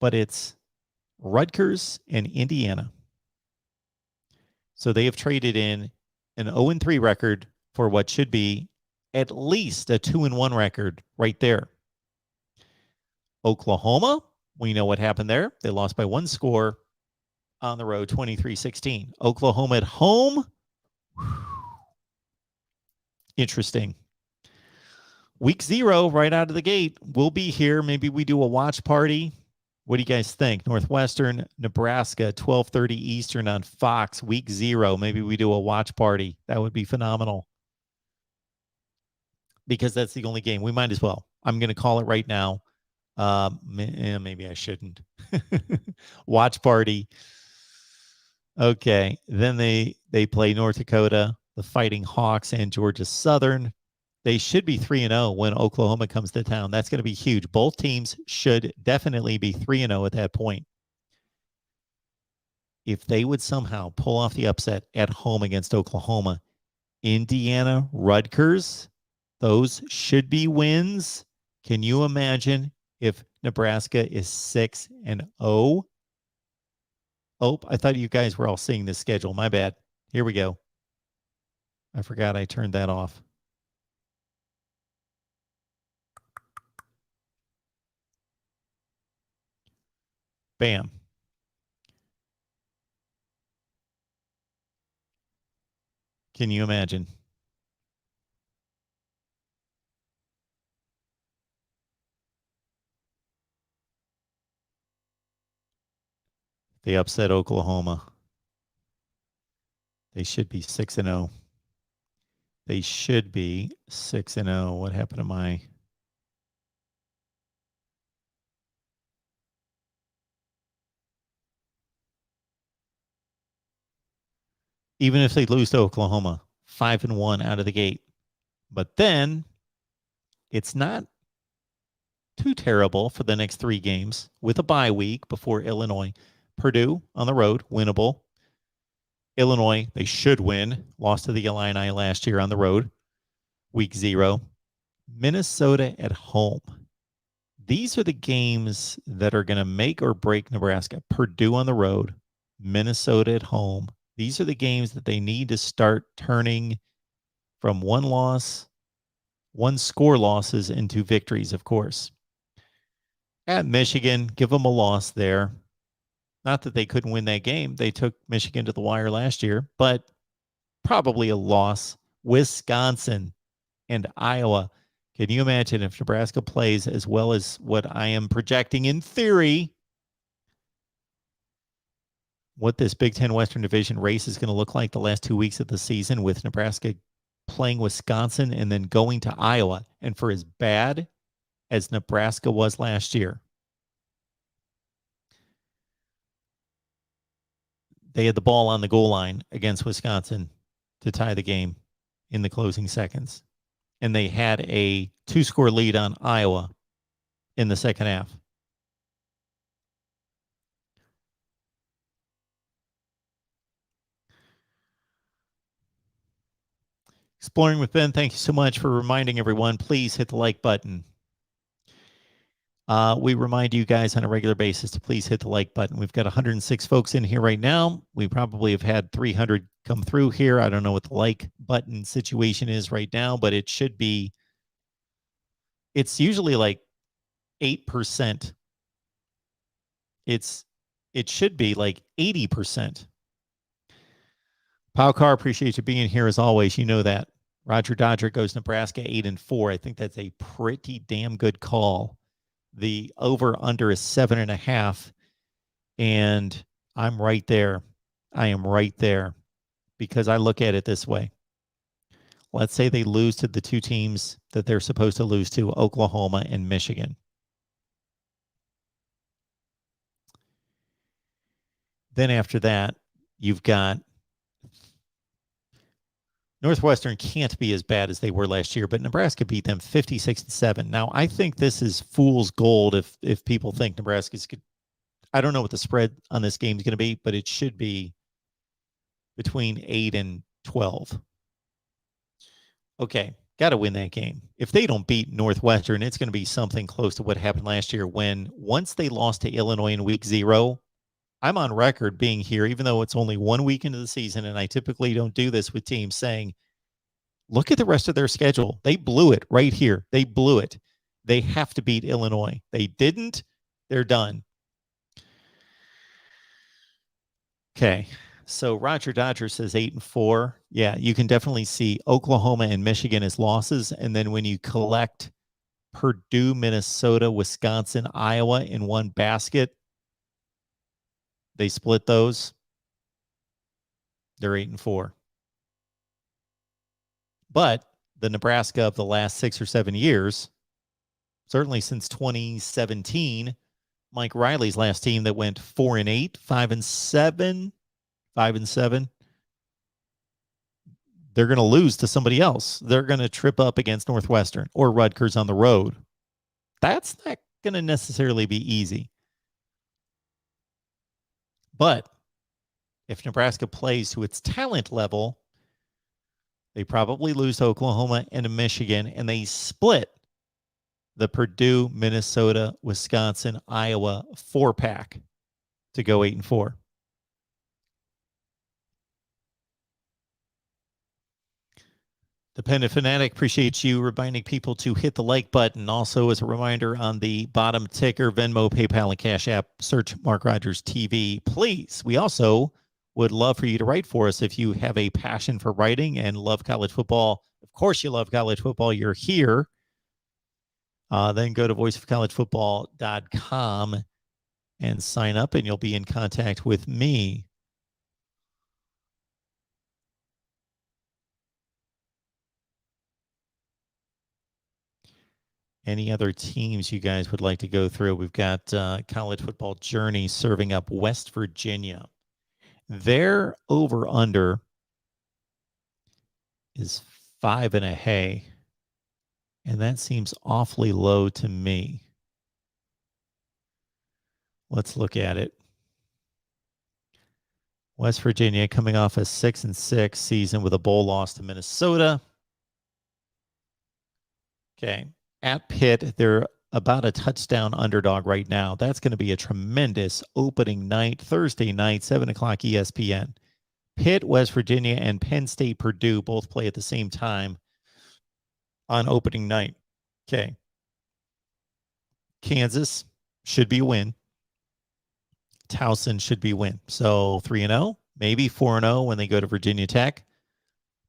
but it's Rutgers and Indiana. So they have traded in an 0-3 record for what should be at least a 2-1 record right there. Oklahoma, we know what happened there. They lost by 1 score on the road, 23-16. Oklahoma at home, Interesting. Week 0, right out of the gate. We'll be here. Maybe we do a watch party. What do you guys think? Northwestern, Nebraska, 12:30 Eastern on Fox, week 0. Maybe we do a watch party. That would be phenomenal. Because that's the only game. We might as well. I'm going to call it right now. Maybe I shouldn't. Watch party. Okay. Then they play North Dakota, the Fighting Hawks, and Georgia Southern. They should be 3-0 when Oklahoma comes to town. That's going to be huge. Both teams should definitely be 3-0 at that point. If they would somehow pull off the upset at home against Oklahoma, Indiana, Rutgers, those should be wins. Can you imagine if Nebraska is 6-0? Oh, I thought you guys were all seeing this schedule. My bad. Here we go. I forgot I turned that off. Bam. Can you imagine? They upset Oklahoma. They should be 6-0. They should be 6-0. What happened to my... Even if they lose to Oklahoma, 5-1 out of the gate. But then it's not too terrible for the next 3 games with a bye week before Illinois. Purdue on the road, winnable. Illinois, they should win. Lost to the Illini last year on the road, week 0. Minnesota at home. These are the games that are going to make or break Nebraska. Purdue on the road, Minnesota at home. These are the games that they need to start turning from one score losses into victories, of course. At Michigan, give them a loss there. Not that they couldn't win that game. They took Michigan to the wire last year, but probably a loss. Wisconsin and Iowa. Can you imagine if Nebraska plays as well as what I am projecting in theory, what this Big Ten Western Division race is going to look like the last 2 weeks of the season with Nebraska playing Wisconsin and then going to Iowa. And for as bad as Nebraska was last year, they had the ball on the goal line against Wisconsin to tie the game in the closing seconds. And they had a 2-score lead on Iowa in the second half. Exploring with Ben, thank you so much for reminding everyone. Please hit the like button. We remind you guys on a regular basis to please hit the like button. We've got 106 folks in here right now. We probably have had 300 come through here. I don't know what the like button situation is right now, but it should be, it's usually like 8%. It should be like 80%. Powcar, appreciate you being here as always. You know that. Roger Dodger goes Nebraska 8-4. I think that's a pretty damn good call. The over-under is 7.5, and I'm right there. I am right there because I look at it this way. Let's say they lose to the 2 teams that they're supposed to lose to, Oklahoma and Michigan. Then after that, you've got Northwestern can't be as bad as they were last year, but Nebraska beat them 56-7. Now, I think this is fool's gold if people think Nebraska's good. I don't know what the spread on this game is going to be, but it should be between 8 and 12. Okay, got to win that game. If they don't beat Northwestern, it's going to be something close to what happened last year when once they lost to Illinois in week 0, I'm on record being here, even though it's only 1 week into the season, and I typically don't do this with teams, saying, look at the rest of their schedule. They blew it right here. They blew it. They have to beat Illinois. They didn't. They're done. Okay, So Roger Dodger says 8-4. Yeah, you can definitely see Oklahoma and Michigan as losses. And then when you collect Purdue, Minnesota, Wisconsin, Iowa in one basket, they split those. They're 8-4. But the Nebraska of the last 6 or 7 years, certainly since 2017, Mike Riley's last team that went 4-8, 5-7, 5-7, they're going to lose to somebody else. They're going to trip up against Northwestern or Rutgers on the road. That's not going to necessarily be easy. But if Nebraska plays to its talent level, they probably lose to Oklahoma and to Michigan, and they split the Purdue, Minnesota, Wisconsin, Iowa 4-pack to go 8-4. Dependent Fanatic, appreciate you reminding people to hit the like button. Also, as a reminder, on the bottom ticker, Venmo, PayPal, and Cash App, search Mark Rogers TV. Please, we also would love for you to write for us if you have a passion for writing and love college football. Of course, you love college football. You're here. Then go to voiceofcollegefootball.com and sign up, and you'll be in contact with me. Any other teams you guys would like to go through? We've got College Football Journey serving up West Virginia. Their over-under is 5.5, and that seems awfully low to me. Let's look at it. West Virginia coming off a 6-6 season with a bowl loss to Minnesota. Okay. At Pitt, they're about a touchdown underdog right now. That's going to be a tremendous opening night, Thursday night, 7 o'clock ESPN. Pitt, West Virginia, and Penn State, Purdue both play at the same time on opening night. Okay. Kansas should be a win. Towson should be a win. So 3-0, maybe 4-0 when they go to Virginia Tech.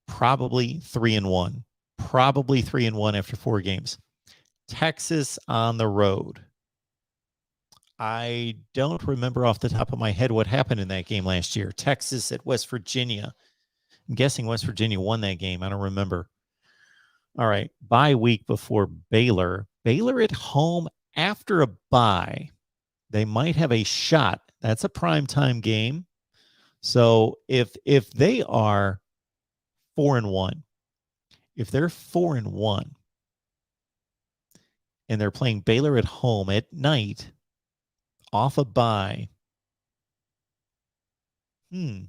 Probably 3-1. Probably 3-1 after 4 games. Texas on the road. I don't remember off the top of my head what happened in that game last year. Texas at West Virginia. I'm guessing West Virginia won that game. I don't remember. All right. Bye week before Baylor. Baylor at home after a bye. They might have a shot. That's a primetime game. So if they are 4-1, if they're 4-1, and they're playing Baylor at home at night off a bye. Maybe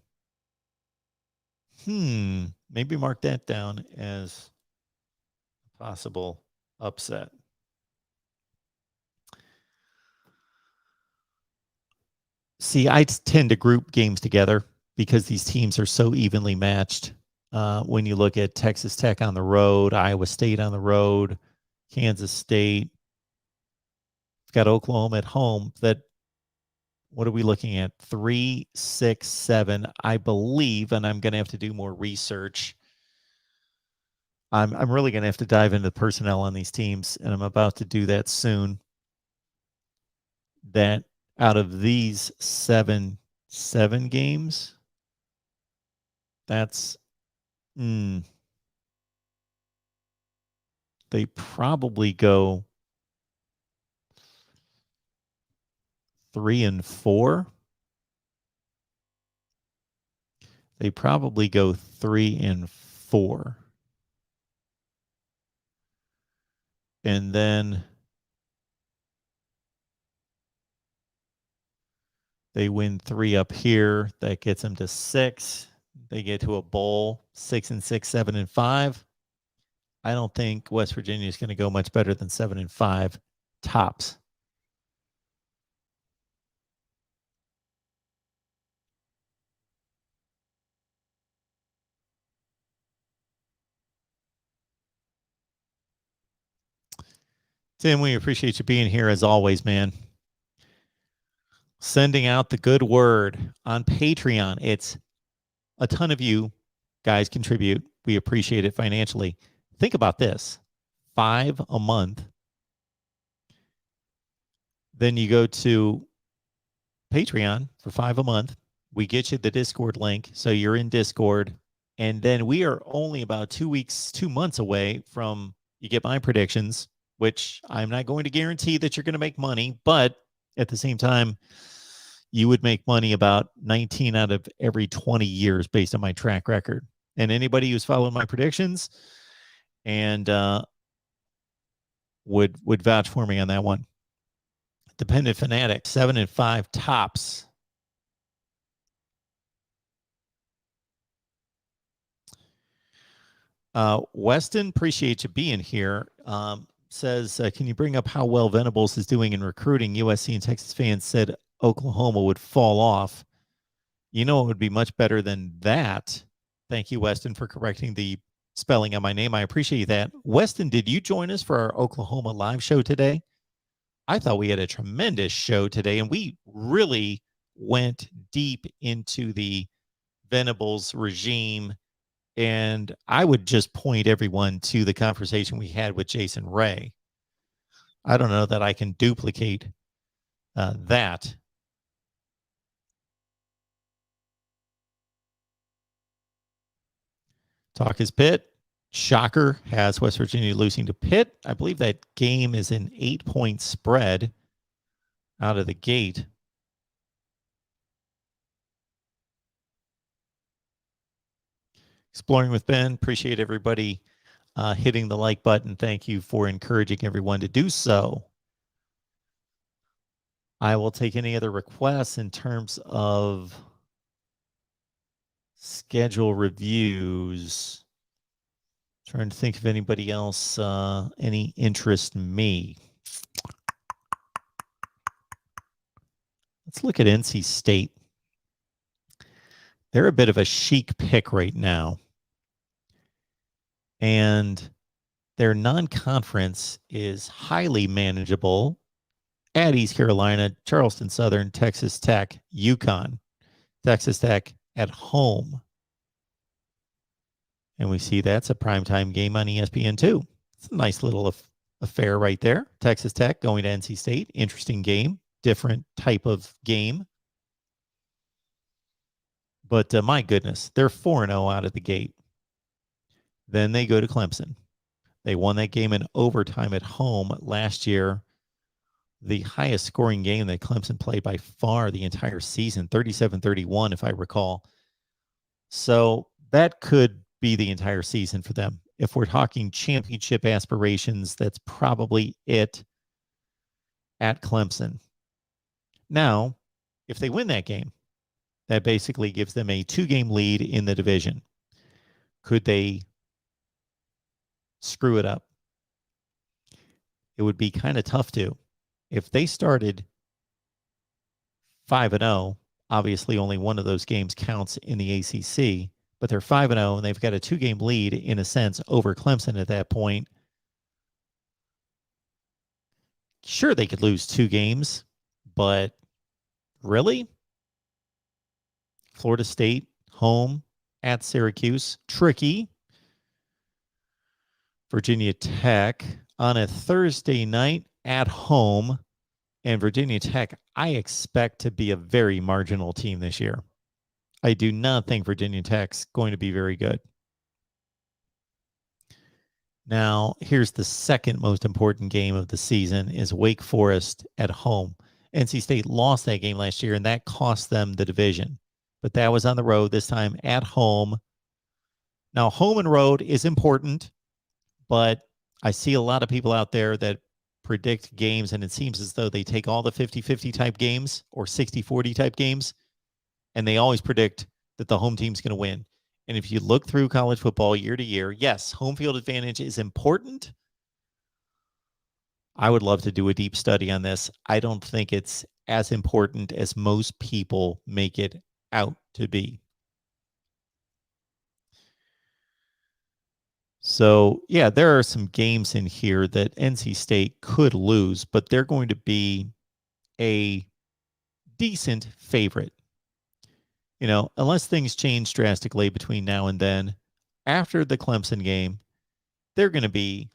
mark that down as a possible upset. See, I tend to group games together because these teams are so evenly matched. When you look at Texas Tech on the road, Iowa State on the road, Kansas State, we've got Oklahoma at home. What are we looking at? 3, 6, 7, I believe, and I'm going to have to do more research. I'm really going to have to dive into the personnel on these teams, and I'm about to do that soon. That out of these 7 games, that's they probably go 3-4. They probably go 3-4. And then they win 3 up here. That gets them to 6. They get to a bowl, 6-6, 7-5. I don't think West Virginia is going to go much better than 7-5 tops. Tim, we appreciate you being here as always, man. Sending out the good word on Patreon. It's a ton of you guys contribute. We appreciate it financially. Think about this: $5 a month. Then you go to Patreon for $5 a month. We get you the Discord link, so you're in Discord. And then we are only about 2 months away from you get my predictions, which I'm not going to guarantee that you're going to make money, but at the same time, you would make money about 19 out of every 20 years based on my track record. And anybody who's followed my predictions and would vouch for me on that one. Dependent Fanatic, 7-5 tops. Weston, appreciate you being here. Says, can you bring up how well Venables is doing in recruiting? USC and Texas fans said Oklahoma would fall off. You know, it would be much better than that. Thank you, Weston, for correcting the spelling on my name. I appreciate that. Weston, did you join us for our Oklahoma live show today? I thought we had a tremendous show today, and we really went deep into the Venables regime. And I would just point everyone to the conversation we had with Jason Ray. I don't know that I can duplicate that. Talk is Pitt. Shocker has West Virginia losing to Pitt. I believe that game is an 8-point spread out of the gate. Exploring with Ben. Appreciate everybody hitting the like button. Thank you for encouraging everyone to do so. I will take any other requests in terms of schedule reviews. Trying to think of anybody else, any interest in me. Let's look at NC State. They're a bit of a chic pick right now. And their non-conference is highly manageable at East Carolina, Charleston Southern, Texas Tech, UConn, Texas Tech at home. And we see that's a primetime game on ESPN2. It's a nice little affair right there. Texas Tech going to NC State. Interesting game. Different type of game. But my goodness, they're 4-0 out of the gate. Then they go to Clemson. They won that game in overtime at home last year. The highest scoring game that Clemson played by far the entire season, 37-31, if I recall. So that could be the entire season for them. If we're talking championship aspirations, that's probably it at Clemson. Now, if they win that game, that basically gives them a 2-game lead in the division. Could they screw it up? It would be kind of tough to. If they started 5-0, obviously only one of those games counts in the ACC, but they're 5-0 and they've got a 2-game lead in a sense over Clemson at that point. Sure, they could lose 2 games, but really? Florida State, home at Syracuse, tricky. Virginia Tech on a Thursday night at home. And Virginia Tech, I expect to be a very marginal team this year. I do not think Virginia Tech's going to be very good. Now, here's the second most important game of the season is Wake Forest at home. NC State lost that game last year, and that cost them the division. But that was on the road, this time at home. Now, home and road is important, but I see a lot of people out there that predict games, and it seems as though they take all the 50-50 type games or 60-40 type games, and they always predict that the home team's going to win. And if you look through college football year to year, yes, home field advantage is important. I would love to do a deep study on this. I don't think it's as important as most people make it out to be. So, yeah, there are some games in here that NC State could lose, but they're going to be a decent favorite. unless things change drastically between now and then, after the Clemson game, they're going to be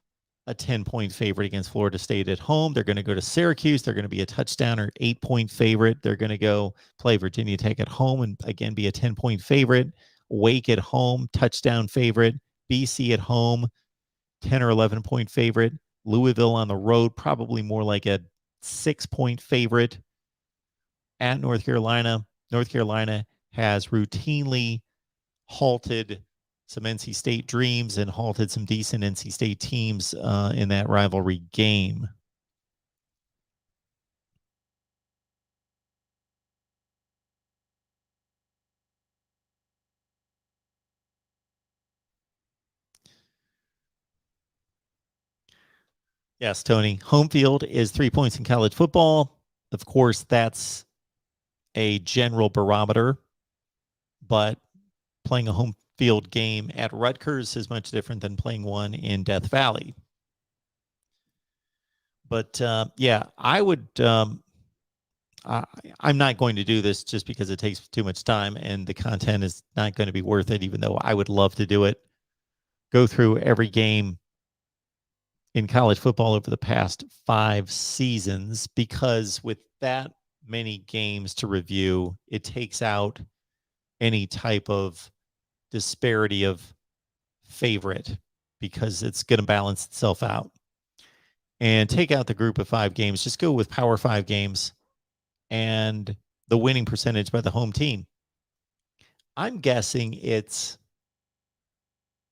a 10-point favorite against Florida State at home. They're going to go to Syracuse. They're going to be a touchdown or 8-point favorite. They're going to go play Virginia Tech at home and again be a 10-point favorite. Wake at home, touchdown favorite. BC at home, 10 or 11-point favorite. Louisville on the road, probably more like a 6-point favorite. At North Carolina, North Carolina has routinely halted some NC State dreams and halted some decent NC State teams in that rivalry game. Yes, Tony. Home field is 3 points in college football. Of course, that's a general barometer, but playing a home field game at Rutgers is much different than playing one in Death Valley. But yeah, I would. I'm not going to do this just because it takes too much time and the content is not going to be worth it, even though I would love to do it. Go through every game in college football over the past 5 seasons, because with that many games to review, it takes out any type of disparity of favorite because it's going to balance itself out. And take out the group of 5 games, just go with Power 5 games and the winning percentage by the home team. I'm guessing it's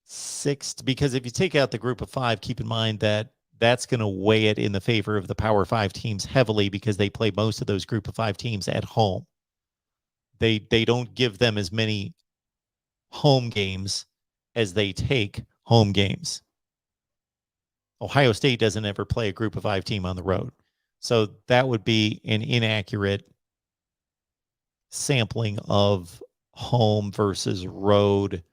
6, because if you take out the group of 5, keep in mind that that's going to weigh it in the favor of the Power 5 teams heavily because they play most of those group of 5 teams at home. They don't give them as many home games as they take home games. Ohio State doesn't ever play a group of 5 team on the road. So that would be an inaccurate sampling of home versus road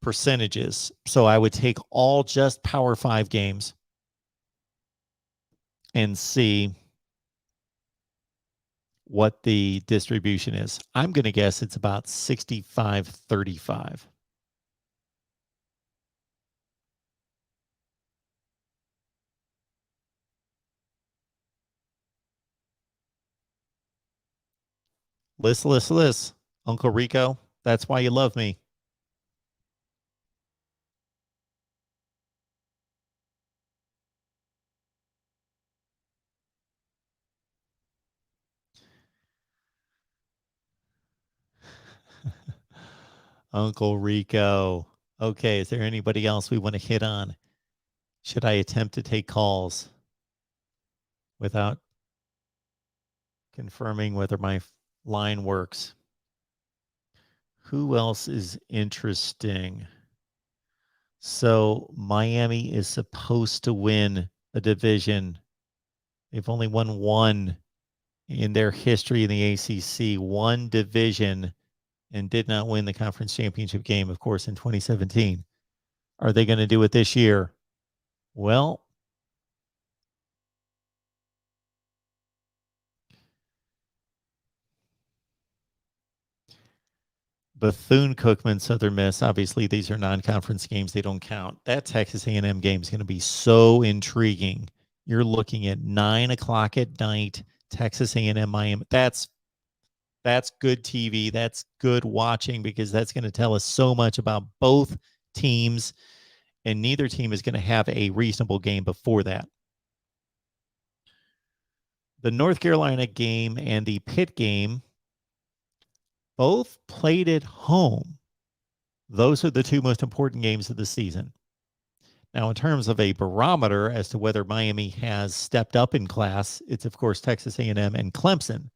percentages. So I would take all just Power 5 games and see what the distribution is. I'm going to guess it's about 65-35. List. Uncle Rico, that's why you love me. Uncle Rico. Okay, is there anybody else we want to hit on? Should I attempt to take calls without confirming whether my line works? Who else is interesting? So Miami is supposed to win a division. They've only won one in their history in the ACC, one division, and did not win the conference championship game, of course, in 2017. Are they going to do it this year? Well, Bethune-Cookman, Southern Miss. Obviously, these are non-conference games; they don't count. That Texas A&M game is going to be so intriguing. You're looking at 9:00 at night, Texas A&M, Miami. That's good TV. That's good watching because that's going to tell us so much about both teams, and neither team is going to have a reasonable game before that. The North Carolina game and the Pitt game both played at home. Those are the 2 most important games of the season. Now, in terms of a barometer as to whether Miami has stepped up in class, it's of course Texas A&M and Clemson.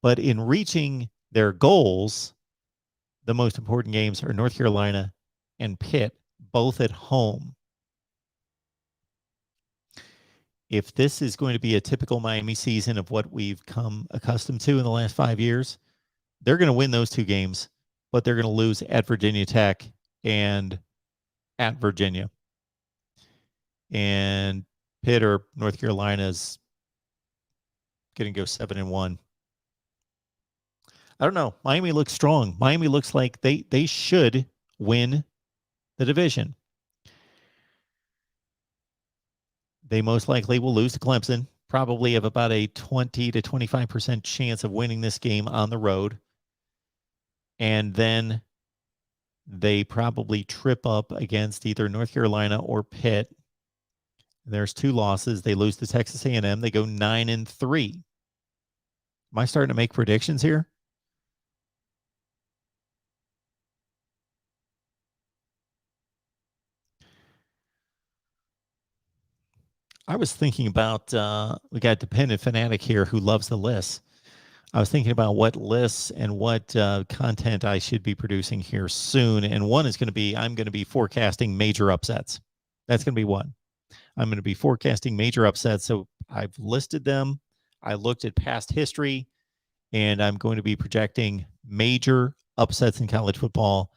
But in reaching their goals, the most important games are North Carolina and Pitt, both at home. If this is going to be a typical Miami season of what we've come accustomed to in the last 5 years, they're going to win those 2 games, but they're going to lose at Virginia Tech and at Virginia. And Pitt or North Carolina is going to go 7-1. I don't know. Miami looks strong. Miami looks like they should win the division. They most likely will lose to Clemson. Probably have about a 20 to 25% chance of winning this game on the road. And then they probably trip up against either North Carolina or Pitt. There's 2 losses. They lose to Texas A&M. They go 9-3. Am I starting to make predictions here? I was thinking about we got Dependent Fanatic here who loves the lists. I was thinking about what lists and what content I should be producing here soon. And one is going to be I'm going to be forecasting major upsets. That's going to be one. I'm going to be forecasting major upsets. So I've listed them. I looked at past history, and I'm going to be projecting major upsets in college football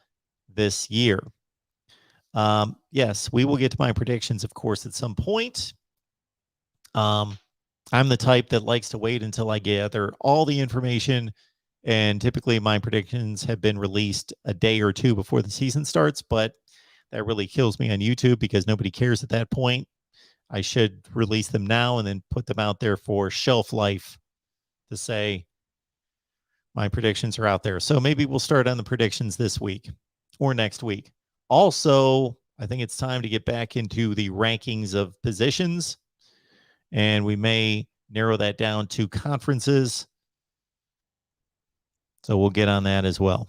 this year. Yes, we will get to my predictions, of course, at some point. I'm the type that likes to wait until I gather all the information, and typically my predictions have been released a day or two before the season starts, but that really kills me on YouTube because nobody cares at that point. I should release them now and then put them out there for shelf life to say my predictions are out there. So maybe we'll start on the predictions this week or next week. Also, I think it's time to get back into the rankings of positions, and we may narrow that down to conferences. So we'll get on that as well.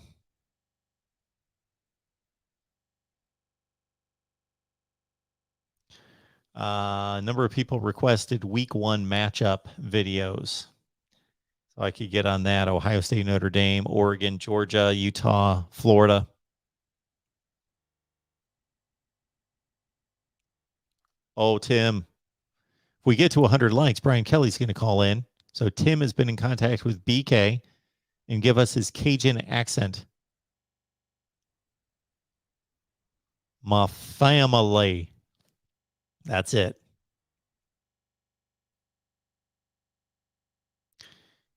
A number of people requested week 1 matchup videos. So I could get on that. Ohio State, Notre Dame, Oregon, Georgia, Utah, Florida. Oh, Tim. If we get to 100 likes, Brian Kelly's going to call in. So Tim has been in contact with BK and give us his Cajun accent. My family. That's it.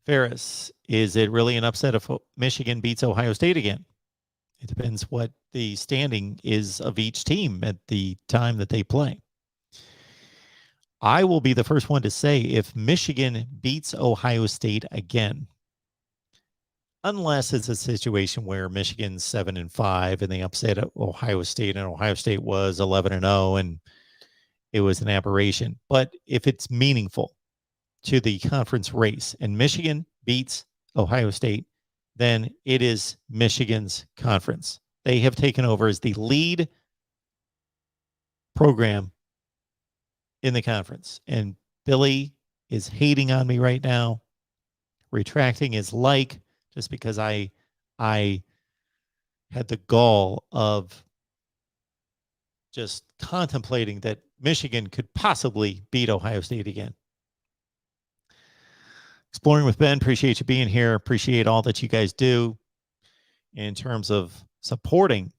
Ferris, is it really an upset if Michigan beats Ohio State again? It depends what the standing is of each team at the time that they play. I will be the first one to say if Michigan beats Ohio State again, unless it's a situation where Michigan's 7-5 and they upset Ohio State and Ohio State was 11-0 and it was an aberration. But if it's meaningful to the conference race and Michigan beats Ohio State, then it is Michigan's conference. They have taken over as the lead program in the conference. And Billy is hating on me right now, retracting his like, just because I had the gall of just contemplating that Michigan could possibly beat Ohio State again. Exploring with Ben, appreciate you being here. Appreciate all that you guys do in terms of supporting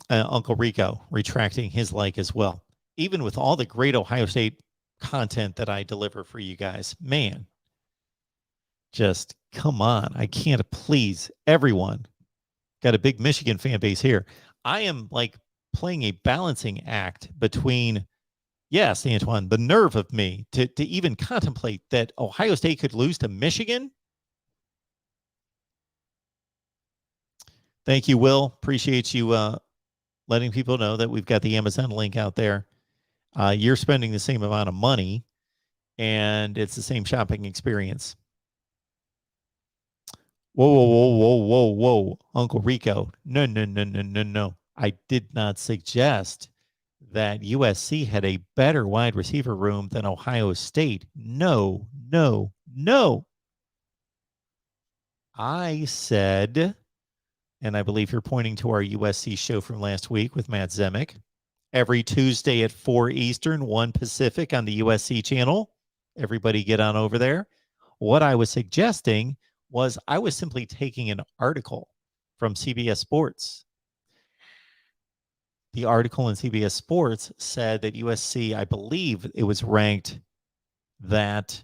Uncle Rico, retracting his like as well. Even with all the great Ohio State content that I deliver for you guys, man, just come on. I can't please everyone. Got a big Michigan fan base here. I am like playing a balancing act between, yes, Antoine, the nerve of me to even contemplate that Ohio State could lose to Michigan. Thank you, Will. Appreciate you letting people know that we've got the Amazon link out there. You're spending the same amount of money, and it's the same shopping experience. Whoa, whoa, whoa, whoa, whoa, whoa, Uncle Rico. No, no, no, no, no, no. I did not suggest that USC had a better wide receiver room than Ohio State. No, no, no. I said, and I believe you're pointing to our USC show from last week with Matt Zemek, every Tuesday at 4 Eastern, 1 Pacific on the USC channel. Everybody get on over there. What I was suggesting was I was simply taking an article from CBS Sports. The article in CBS Sports said that USC, I believe it was ranked that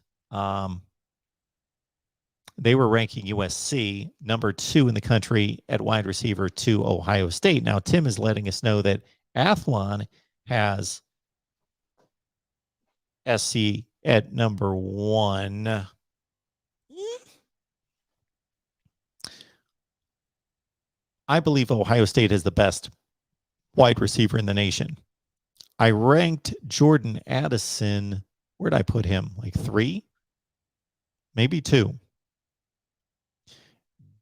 They were ranking USC number 2 in the country at wide receiver to Ohio State. Now, Tim is letting us know that Athlon has SC at number 1. I believe Ohio State has the best wide receiver in the nation. I ranked Jordan Addison. Where'd I put him? Like 3? Maybe 2.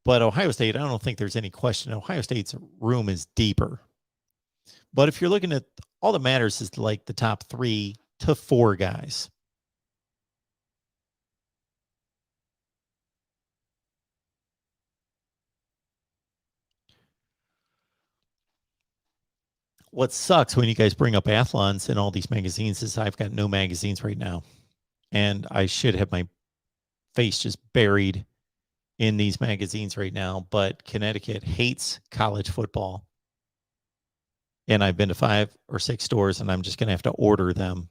But Ohio State, I don't think there's any question. Ohio State's room is deeper. But if you're looking at all that matters is like the top 3 to 4 guys. What sucks when you guys bring up Athlons in all these magazines is I've got no magazines right now. And I should have my face just buried in these magazines right now. But Connecticut hates college football. And I've been to 5 or 6 stores, and I'm just going to have to order them.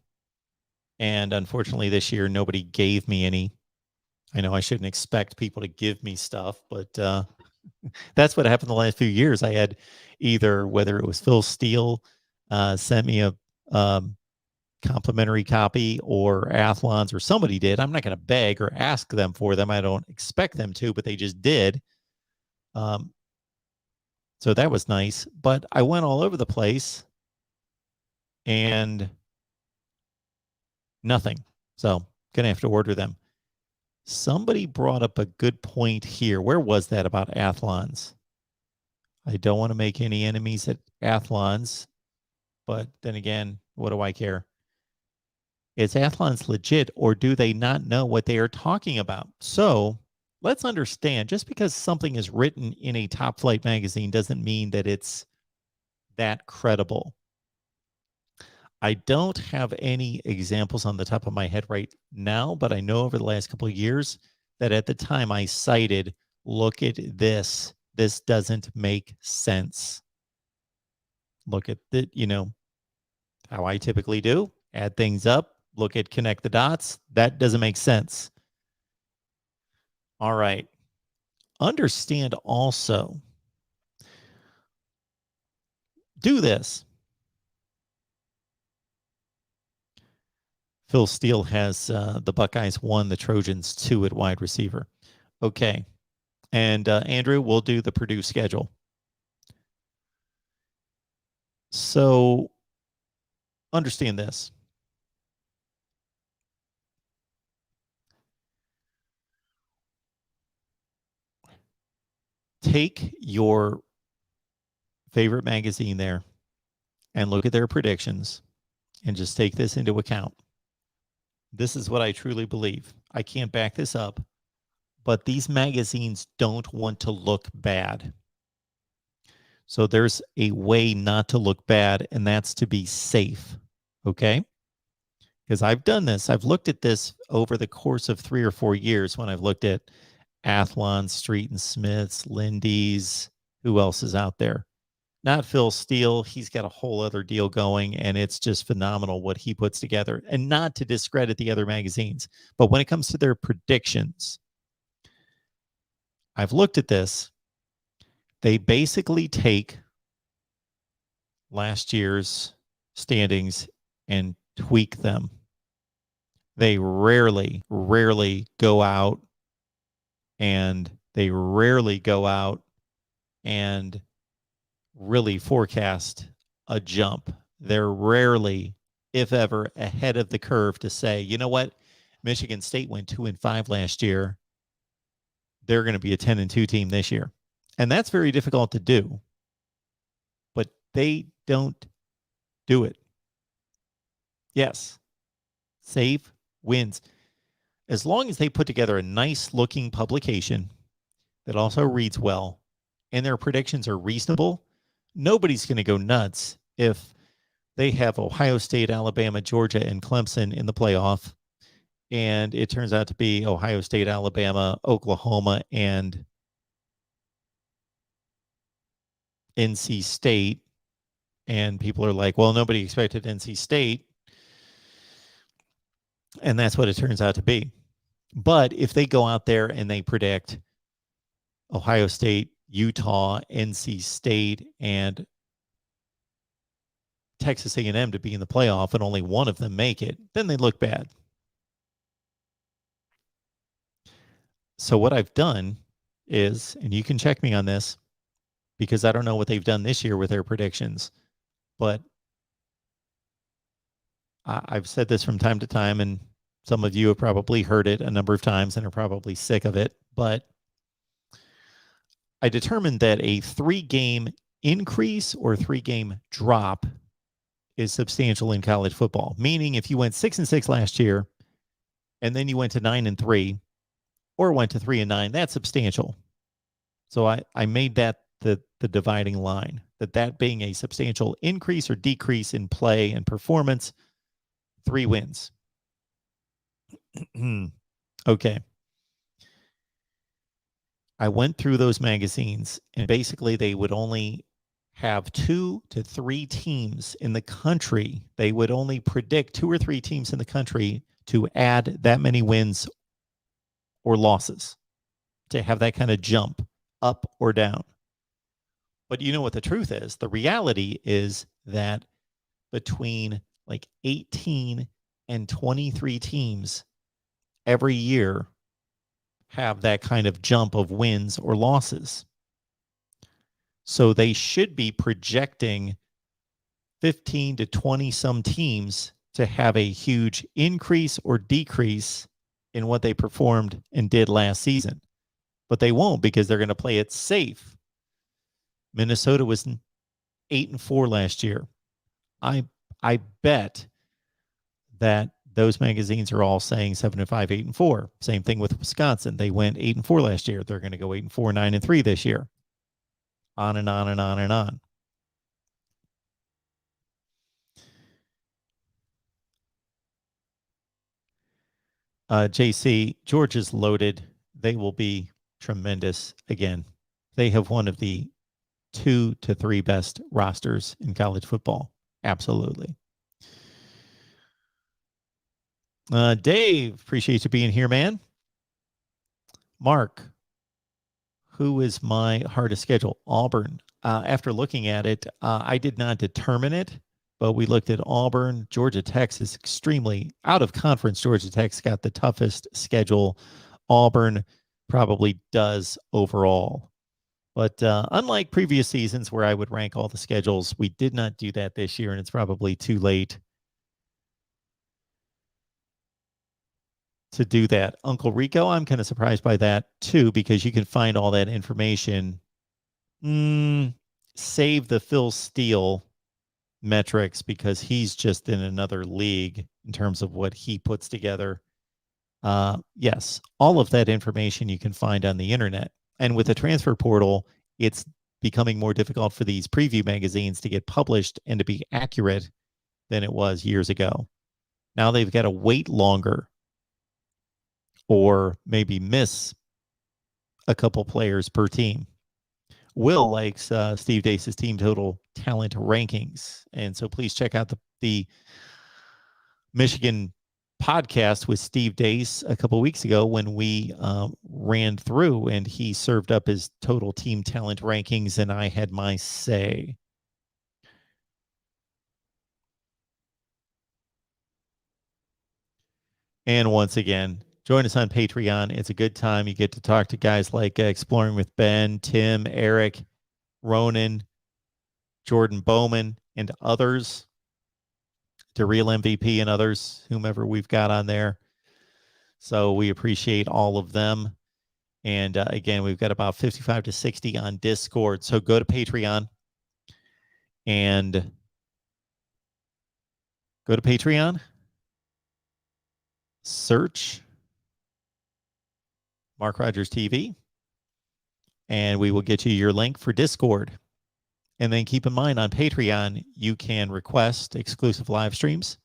And unfortunately, this year, nobody gave me any. I know I shouldn't expect people to give me stuff, but that's what happened the last few years. I had either, whether it was Phil Steele sent me a complimentary copy, or Athlons, or somebody did. I'm not going to beg or ask them for them. I don't expect them to, but they just did. So that was nice. But I went all over the place and nothing. So going to have to order them. Somebody brought up a good point here. Where was that about Athlons? I don't want to make any enemies at Athlons, but then again, what do I care? Is Athlons legit, or do they not know what they are talking about? So let's understand, just because something is written in a top flight magazine doesn't mean that it's that credible. I don't have any examples on the top of my head right now, but I know over the last couple of years that at the time I cited, look at this. This doesn't make sense. Look at the, how I typically do. Add things up, look at connect the dots. That doesn't make sense. All right. Understand also, do this. Phil Steele has the Buckeyes 1, the Trojans 2 at wide receiver. Okay. And Andrew, we'll do the Purdue schedule. So understand this. Take your favorite magazine there and look at their predictions and just take this into account. This is what I truly believe. I can't back this up, but these magazines don't want to look bad. So there's a way not to look bad, and that's to be safe. Okay? Because I've done this. I've looked at this over the course of 3 or 4 years when I've looked at Athlon, Street and Smith's, Lindy's. Who else is out there? Not Phil Steele. He's got a whole other deal going, and it's just phenomenal what he puts together. And not to discredit the other magazines, but when it comes to their predictions, I've looked at this. They basically take last year's standings and tweak them. They rarely go out and really forecast a jump. They're rarely, if ever, ahead of the curve to say, you know what? Michigan State went 2-5 last year. They're going to be a 10-2 team this year. And that's very difficult to do. But they don't do it. Yes. Save wins. As long as they put together a nice looking publication that also reads well and their predictions are reasonable, nobody's going to go nuts if they have Ohio State, Alabama, Georgia, and Clemson in the playoff, and it turns out to be Ohio State, Alabama, Oklahoma, and NC State. And people are like, well, nobody expected NC State. And that's what it turns out to be. But if they go out there and they predict Ohio State, Utah, NC State, and Texas A&M to be in the playoff and only one of them make it, then they look bad. So what I've done is, and you can check me on this because I don't know what they've done this year with their predictions, but I've said this from time to time, and some of you have probably heard it a number of times and are probably sick of it, but I determined that a 3-game increase or 3-game drop is substantial in college football. Meaning if you went 6-6 last year and then you went to 9-3 or went to 3-9, that's substantial. So I made that the dividing line, that being a substantial increase or decrease in play and performance, 3 wins. Okay. I went through those magazines, and basically they would only have 2 to 3 teams in the country. They would only predict 2 or 3 teams in the country to add that many wins or losses, to have that kind of jump up or down. But you know what the truth is? The reality is that between like 18 and 23 teams every year have that kind of jump of wins or losses. So they should be projecting 15 to 20 some teams to have a huge increase or decrease in what they performed and did last season. But they won't, because they're going to play it safe. Minnesota was 8-4 last year. I bet that those magazines are all saying 7-5, 8-4. Same thing with Wisconsin. They went 8-4 last year. They're going to go 8-4, 9-3 this year. On and on and on and on. JC, Georgia's loaded. They will be tremendous again. They have one of the 2 to 3 best rosters in college football. Absolutely. Dave, appreciate you being here, man. Mark, who is my hardest schedule? Auburn. After looking at it, I did not determine it, but we looked at Auburn. Georgia Tech is extremely out of conference. Georgia Tech's got the toughest schedule. Auburn probably does overall. But unlike previous seasons where I would rank all the schedules, we did not do that this year, and it's probably too late to do that. Uncle Rico, I'm kind of surprised by that too, because you can find all that information. Save the Phil Steele metrics, because he's just in another league in terms of what he puts together. Yes, all of that information you can find on the internet. And with the transfer portal, it's becoming more difficult for these preview magazines to get published and to be accurate than it was years ago. Now they've got to wait longer or maybe miss a couple players per team. Will likes Steve Dace's team total talent rankings. And so please check out the Michigan podcast with Steve Dace a couple of weeks ago when we ran through, and he served up his total team talent rankings, and I had my say. And once again, join us on Patreon. It's a good time. You get to talk to guys like Exploring with Ben, Tim, Eric, Ronan, Jordan Bowman, and others. To Real MVP and others, whomever we've got on there. So we appreciate all of them. And again, we've got about 55 to 60 on Discord. So go to Patreon and search MarkRogersTV, and we will get you your link for Discord. And then keep in mind, on Patreon, you can request exclusive live streams.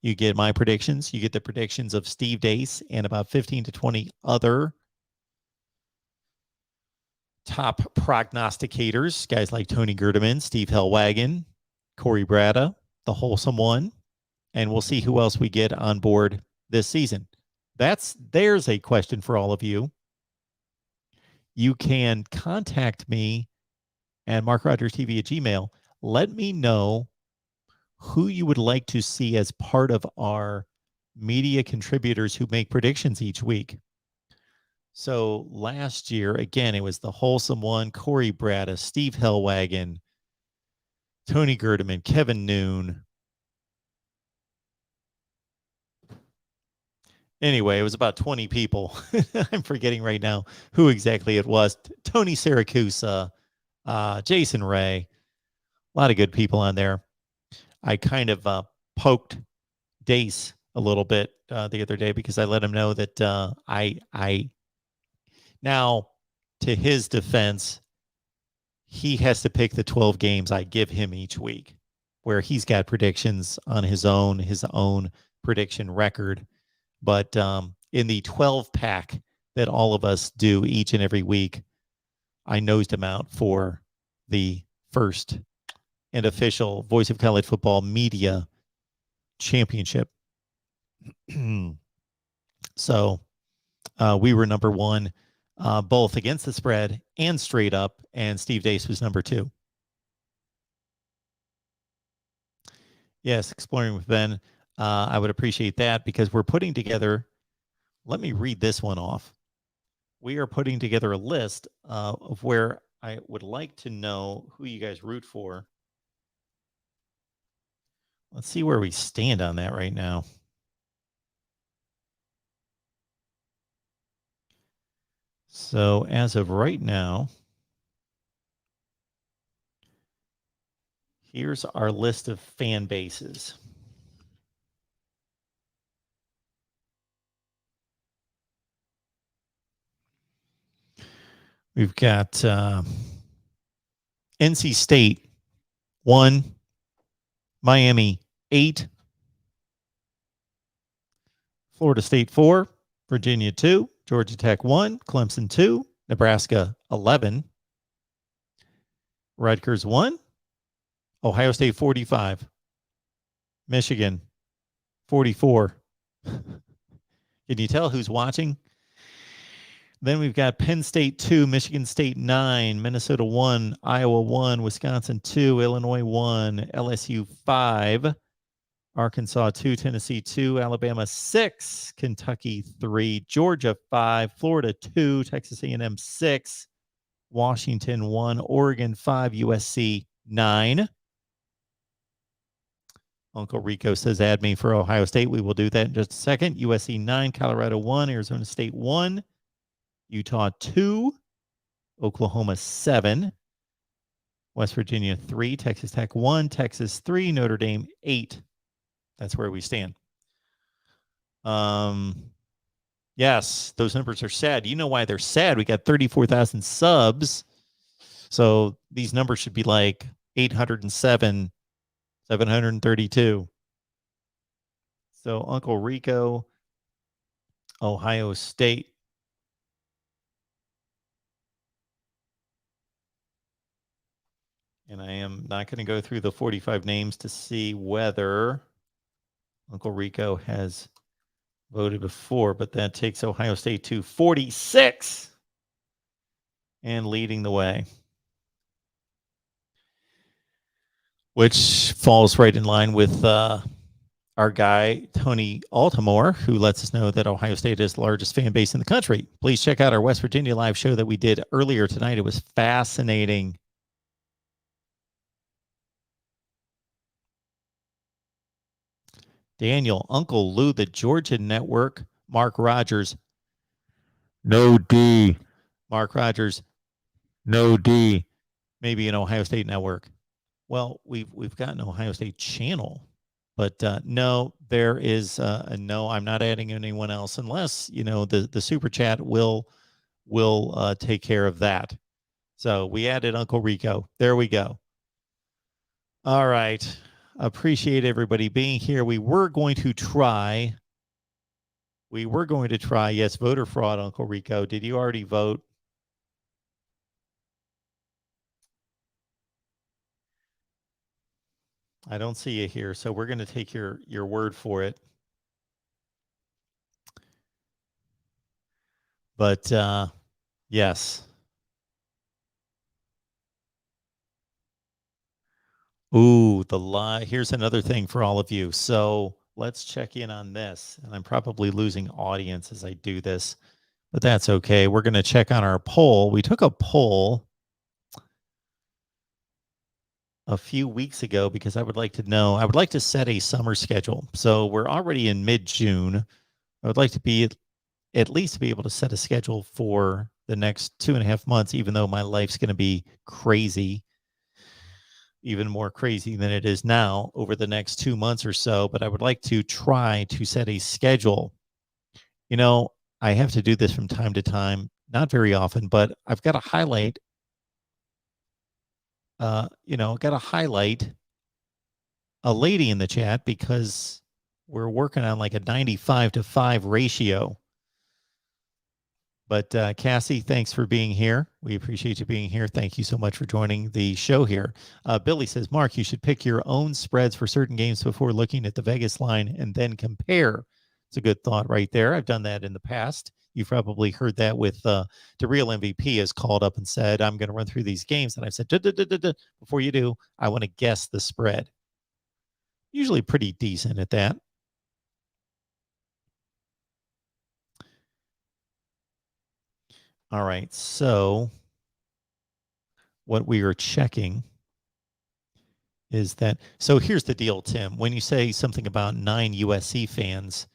You get my predictions. You get the predictions of Steve Dace and about 15 to 20 other top prognosticators, guys like Tony Gerdeman, Steve Hellwagon, Corey Brada, the Wholesome One, and we'll see who else we get on board this season. There's a question for all of you. You can contact me at MarkRogersTV at Gmail. Let me know who you would like to see as part of our media contributors who make predictions each week. So last year, again, it was the wholesome one, Corey Braddis, Steve Hellwagon, Tony Gerdeman, Kevin Noon. Anyway, it was about 20 people. I'm forgetting right now who exactly it was. Tony Siracusa, Jason Ray, a lot of good people on there. I kind of poked Dace a little bit the other day because I let him know that I now, to his defense, he has to pick the 12 games I give him each week, where he's got predictions on his own prediction record. But in the 12 pack that all of us do each and every week, I nosed him out for the first and official Voice of College Football Media Championship. So we were number one, both against the spread and straight up, and Steve Dace was number two. Yes, exploring with Ben. I would appreciate that because we're putting together, let me read this one off. We are putting together a list of where I would like to know who you guys root for. Let's see where we stand on that right now. So as of right now, here's our list of fan bases. We've got NC State 1, Miami 8, Florida State 4, Virginia 2, Georgia Tech 1, Clemson 2, Nebraska 11, Rutgers 1, Ohio State 45, Michigan 44. Can you tell who's watching? Then we've got Penn State 2, Michigan State 9, Minnesota 1, Iowa 1, Wisconsin 2, Illinois 1, LSU 5, Arkansas 2, Tennessee 2, Alabama 6, Kentucky 3, Georgia 5, Florida 2, Texas A&M 6, Washington 1, Oregon 5, USC 9. Uncle Rico says, add me for Ohio State. We will do that in just a second. USC 9, Colorado 1, Arizona State 1, Utah 2, Oklahoma 7, West Virginia 3, Texas Tech 1, Texas 3, Notre Dame 8. That's where we stand. Yes, those numbers are sad. You know why they're sad? We got 34,000 subs. So these numbers should be like 807, 732. So Uncle Rico, Ohio State. And I am not going to go through the 45 names to see whether Uncle Rico has voted before, but that takes Ohio State to 46 and leading the way, which falls right in line with our guy, Tony Altamore, who lets us know that Ohio State is the largest fan base in the country. Please check out our West Virginia live show that we did earlier tonight. It was fascinating. Daniel, Uncle Lou, the Georgia Network, Mark Rogers, no D. Mark Rogers, no D. Maybe an Ohio State Network. Well, we've got an Ohio State channel, but no, there is a no. I'm not adding anyone else unless the super chat will take care of that. So we added Uncle Rico. There we go. All right. Appreciate everybody being here. We were going to try. Yes, voter fraud, Uncle Rico. Did you already vote? I don't see you here, so we're going to take your word for it. But yes. Ooh, here's another thing for all of you. So let's check in on this. And I'm probably losing audience as I do this, but that's okay. We're going to check on our poll. We took a poll a few weeks ago because I would like to set a summer schedule. So we're already in mid-June. I would like to be at least be able to set a schedule for the next 2.5 months, even though my life's going to be crazy, even more crazy than it is now over the next 2 months or so. But I would like to try to set a schedule. You know, I have to do this from time to time, not very often, but I've got to highlight, got to highlight a lady in the chat because we're working on like a 95-5 ratio. But Cassie, thanks for being here. We appreciate you being here. Thank you so much for joining the show here. Billy says, Mark, you should pick your own spreads for certain games before looking at the Vegas line and then compare. It's a good thought right there. I've done that in the past. You've probably heard that with the real MVP has called up and said, I'm going to run through these games. And I've said, before you do, I want to guess the spread. Usually pretty decent at that. All right, so what we are checking is that, so here's the deal, Tim. When you say something about 9 USC fans,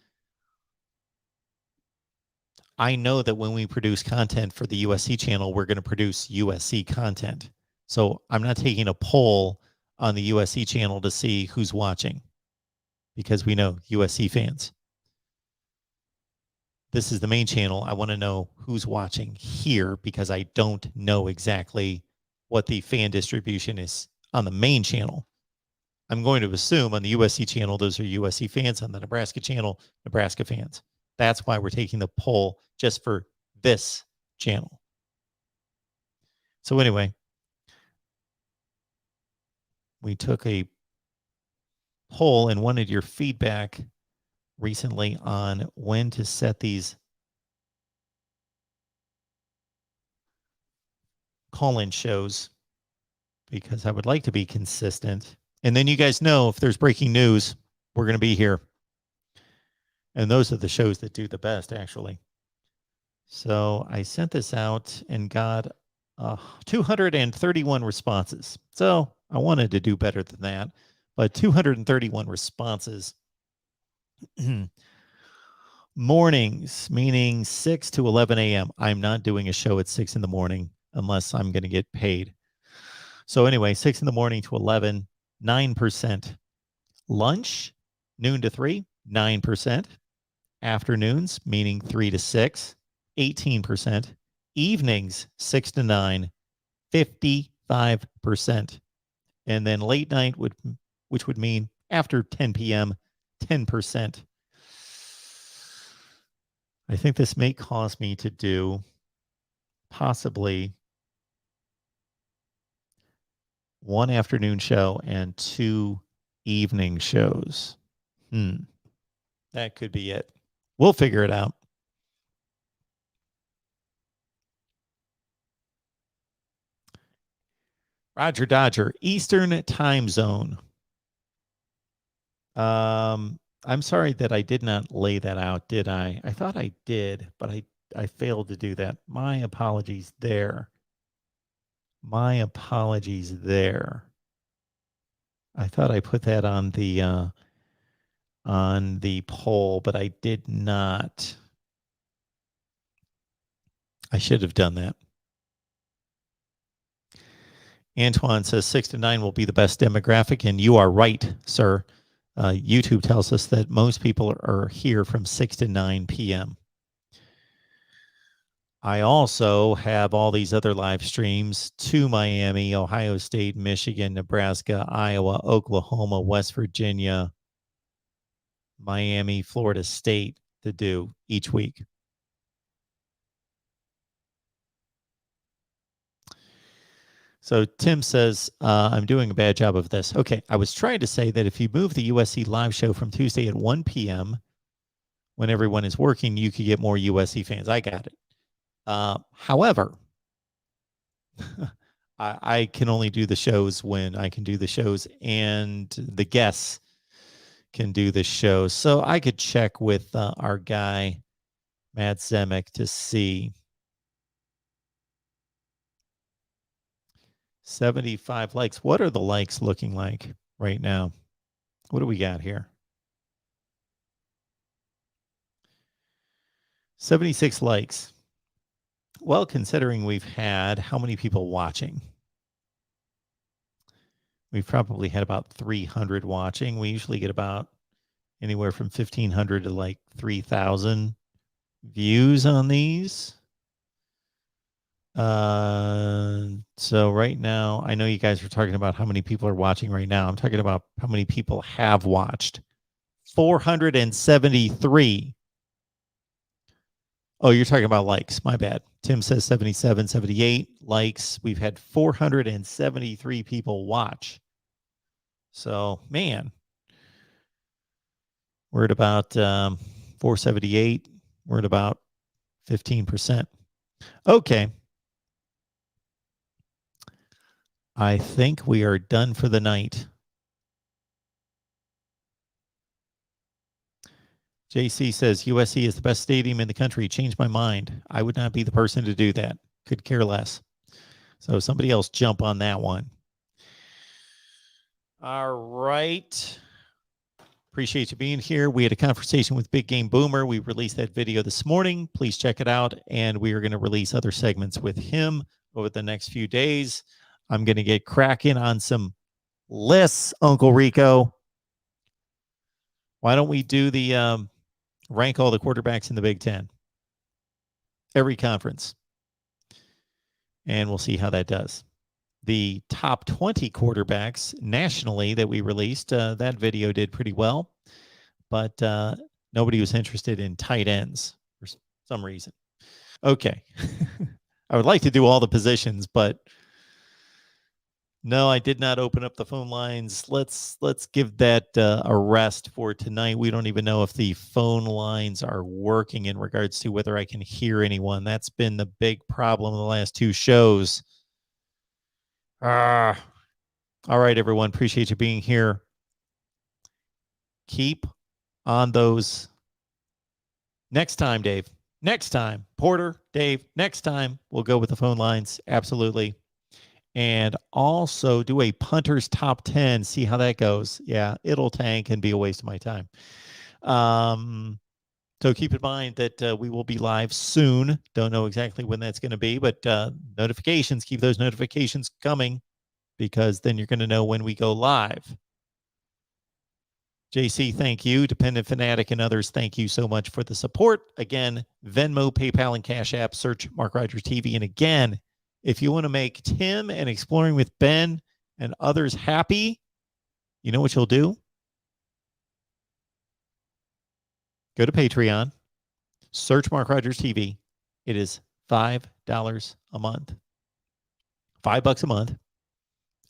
I know that when we produce content for the USC channel, we're going to produce USC content. So I'm not taking a poll on the USC channel to see who's watching because we know USC fans. This is the main channel. I want to know who's watching here because I don't know exactly what the fan distribution is on the main channel. I'm going to assume on the USC channel, those are USC fans. On the Nebraska channel, Nebraska fans. That's why we're taking the poll just for this channel. So anyway, we took a poll and wanted your feedback recently on when to set these call-in shows because I would like to be consistent. And then you guys know if there's breaking news, we're going to be here. And those are the shows that do the best, actually. So I sent this out and got 231 responses. So I wanted to do better than that, but 231 responses. Mornings, meaning 6 to 11 a.m. I'm not doing a show at 6 in the morning unless I'm going to get paid. So anyway, 6 in the morning to 11, 9%. Lunch, noon to 3, 9%. Afternoons, meaning 3 to 6, 18%. Evenings, 6 to 9, 55%. And then late night, which would mean after 10 p.m., 10%. I think this may cause me to do possibly one afternoon show and 2 evening shows. That could be it. We'll figure it out. Roger Dodger, Eastern time zone. I'm sorry that I did not lay that out, did I? I thought I did, but I failed to do that. My apologies there. My apologies there. I thought I put that on the poll, but I did not. I should have done that. Antoine says 6 to 9 will be the best demographic, and you are right, sir. YouTube tells us that most people are here from 6 to 9 p.m. I also have all these other live streams to Miami, Ohio State, Michigan, Nebraska, Iowa, Oklahoma, West Virginia, Miami, Florida State to do each week. So Tim says, I'm doing a bad job of this. Okay, I was trying to say that if you move the USC live show from Tuesday at 1 p.m., when everyone is working, you could get more USC fans. I got it. However, I can only do the shows when I can do the shows and the guests can do the shows. So I could check with our guy, Matt Zemek, to see 75 likes. What are the likes looking like right now? What do we got here? 76 likes. Well, considering we've had how many people watching? We've probably had about 300 watching. We usually get about anywhere from 1,500 to like 3,000 views on these. So right now, I know you guys are talking about how many people are watching right now. I'm talking about how many people have watched. 473. Oh, you're talking about likes. My bad. Tim says 77, 78 likes. We've had 473 people watch. So, man, we're at about 478. We're at about 15%. Okay. I think we are done for the night. JC says USC is the best stadium in the country. Changed my mind. I would not be the person to do that. Could care less. So somebody else jump on that one. All right. Appreciate you being here. We had a conversation with Big Game Boomer. We released that video this morning. Please check it out. And we are going to release other segments with him over the next few days. I'm going to get cracking on some lists, Uncle Rico. Why don't we do the rank all the quarterbacks in the Big Ten? Every conference. And we'll see how that does. The top 20 quarterbacks nationally that we released, that video did pretty well, but nobody was interested in tight ends for some reason. Okay. I would like to do all the positions, but no, I did not open up the phone lines. Let's give that a rest for tonight. We don't even know if the phone lines are working in regards to whether I can hear anyone. That's been the big problem in the last two shows. All right, everyone. Appreciate you being here. Keep on those. Next time, Dave. Next time. Porter, Dave. Next time, we'll go with the phone lines. Absolutely. And also do a punter's top 10. See how that goes. Yeah, it'll tank and be a waste of my time. So keep in mind that we will be live soon. Don't know exactly when that's going to be, but notifications, keep those notifications coming because then you're going to know when we go live. JC, thank you. Dependent Fanatic and others, thank you so much for the support. Again, Venmo, PayPal, and Cash App, search Mark Rogers TV. And again, if you want to make Tim and Exploring with Ben and others happy, you know what you'll do? Go to Patreon, search Mark Rogers TV. It is $5 a month. $5 a month.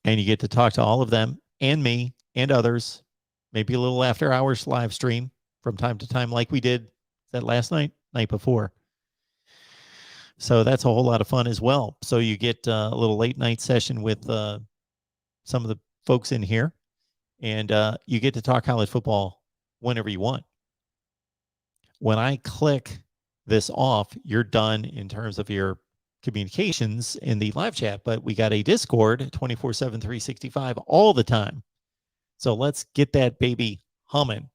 And you get to talk to all of them and me and others. Maybe a little after hours live stream from time to time, like we did that last night before. So that's a whole lot of fun as well. So you get a little late night session with some of the folks in here, and you get to talk college football whenever you want. When I click this off, you're done in terms of your communications in the live chat, but we got a Discord 24/7, 365 all the time. So let's get that baby humming.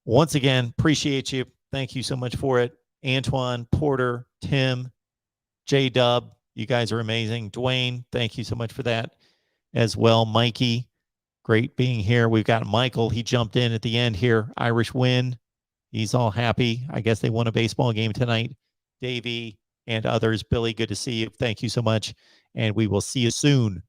Once again, appreciate you. Thank you so much for it. Antoine, Porter, Tim, J-Dub, you guys are amazing. Dwayne, thank you so much for that as well. Mikey, great being here. We've got Michael. He jumped in at the end here. Irish win. He's all happy. I guess they won a baseball game tonight. Davey and others. Billy, good to see you. Thank you so much. And we will see you soon.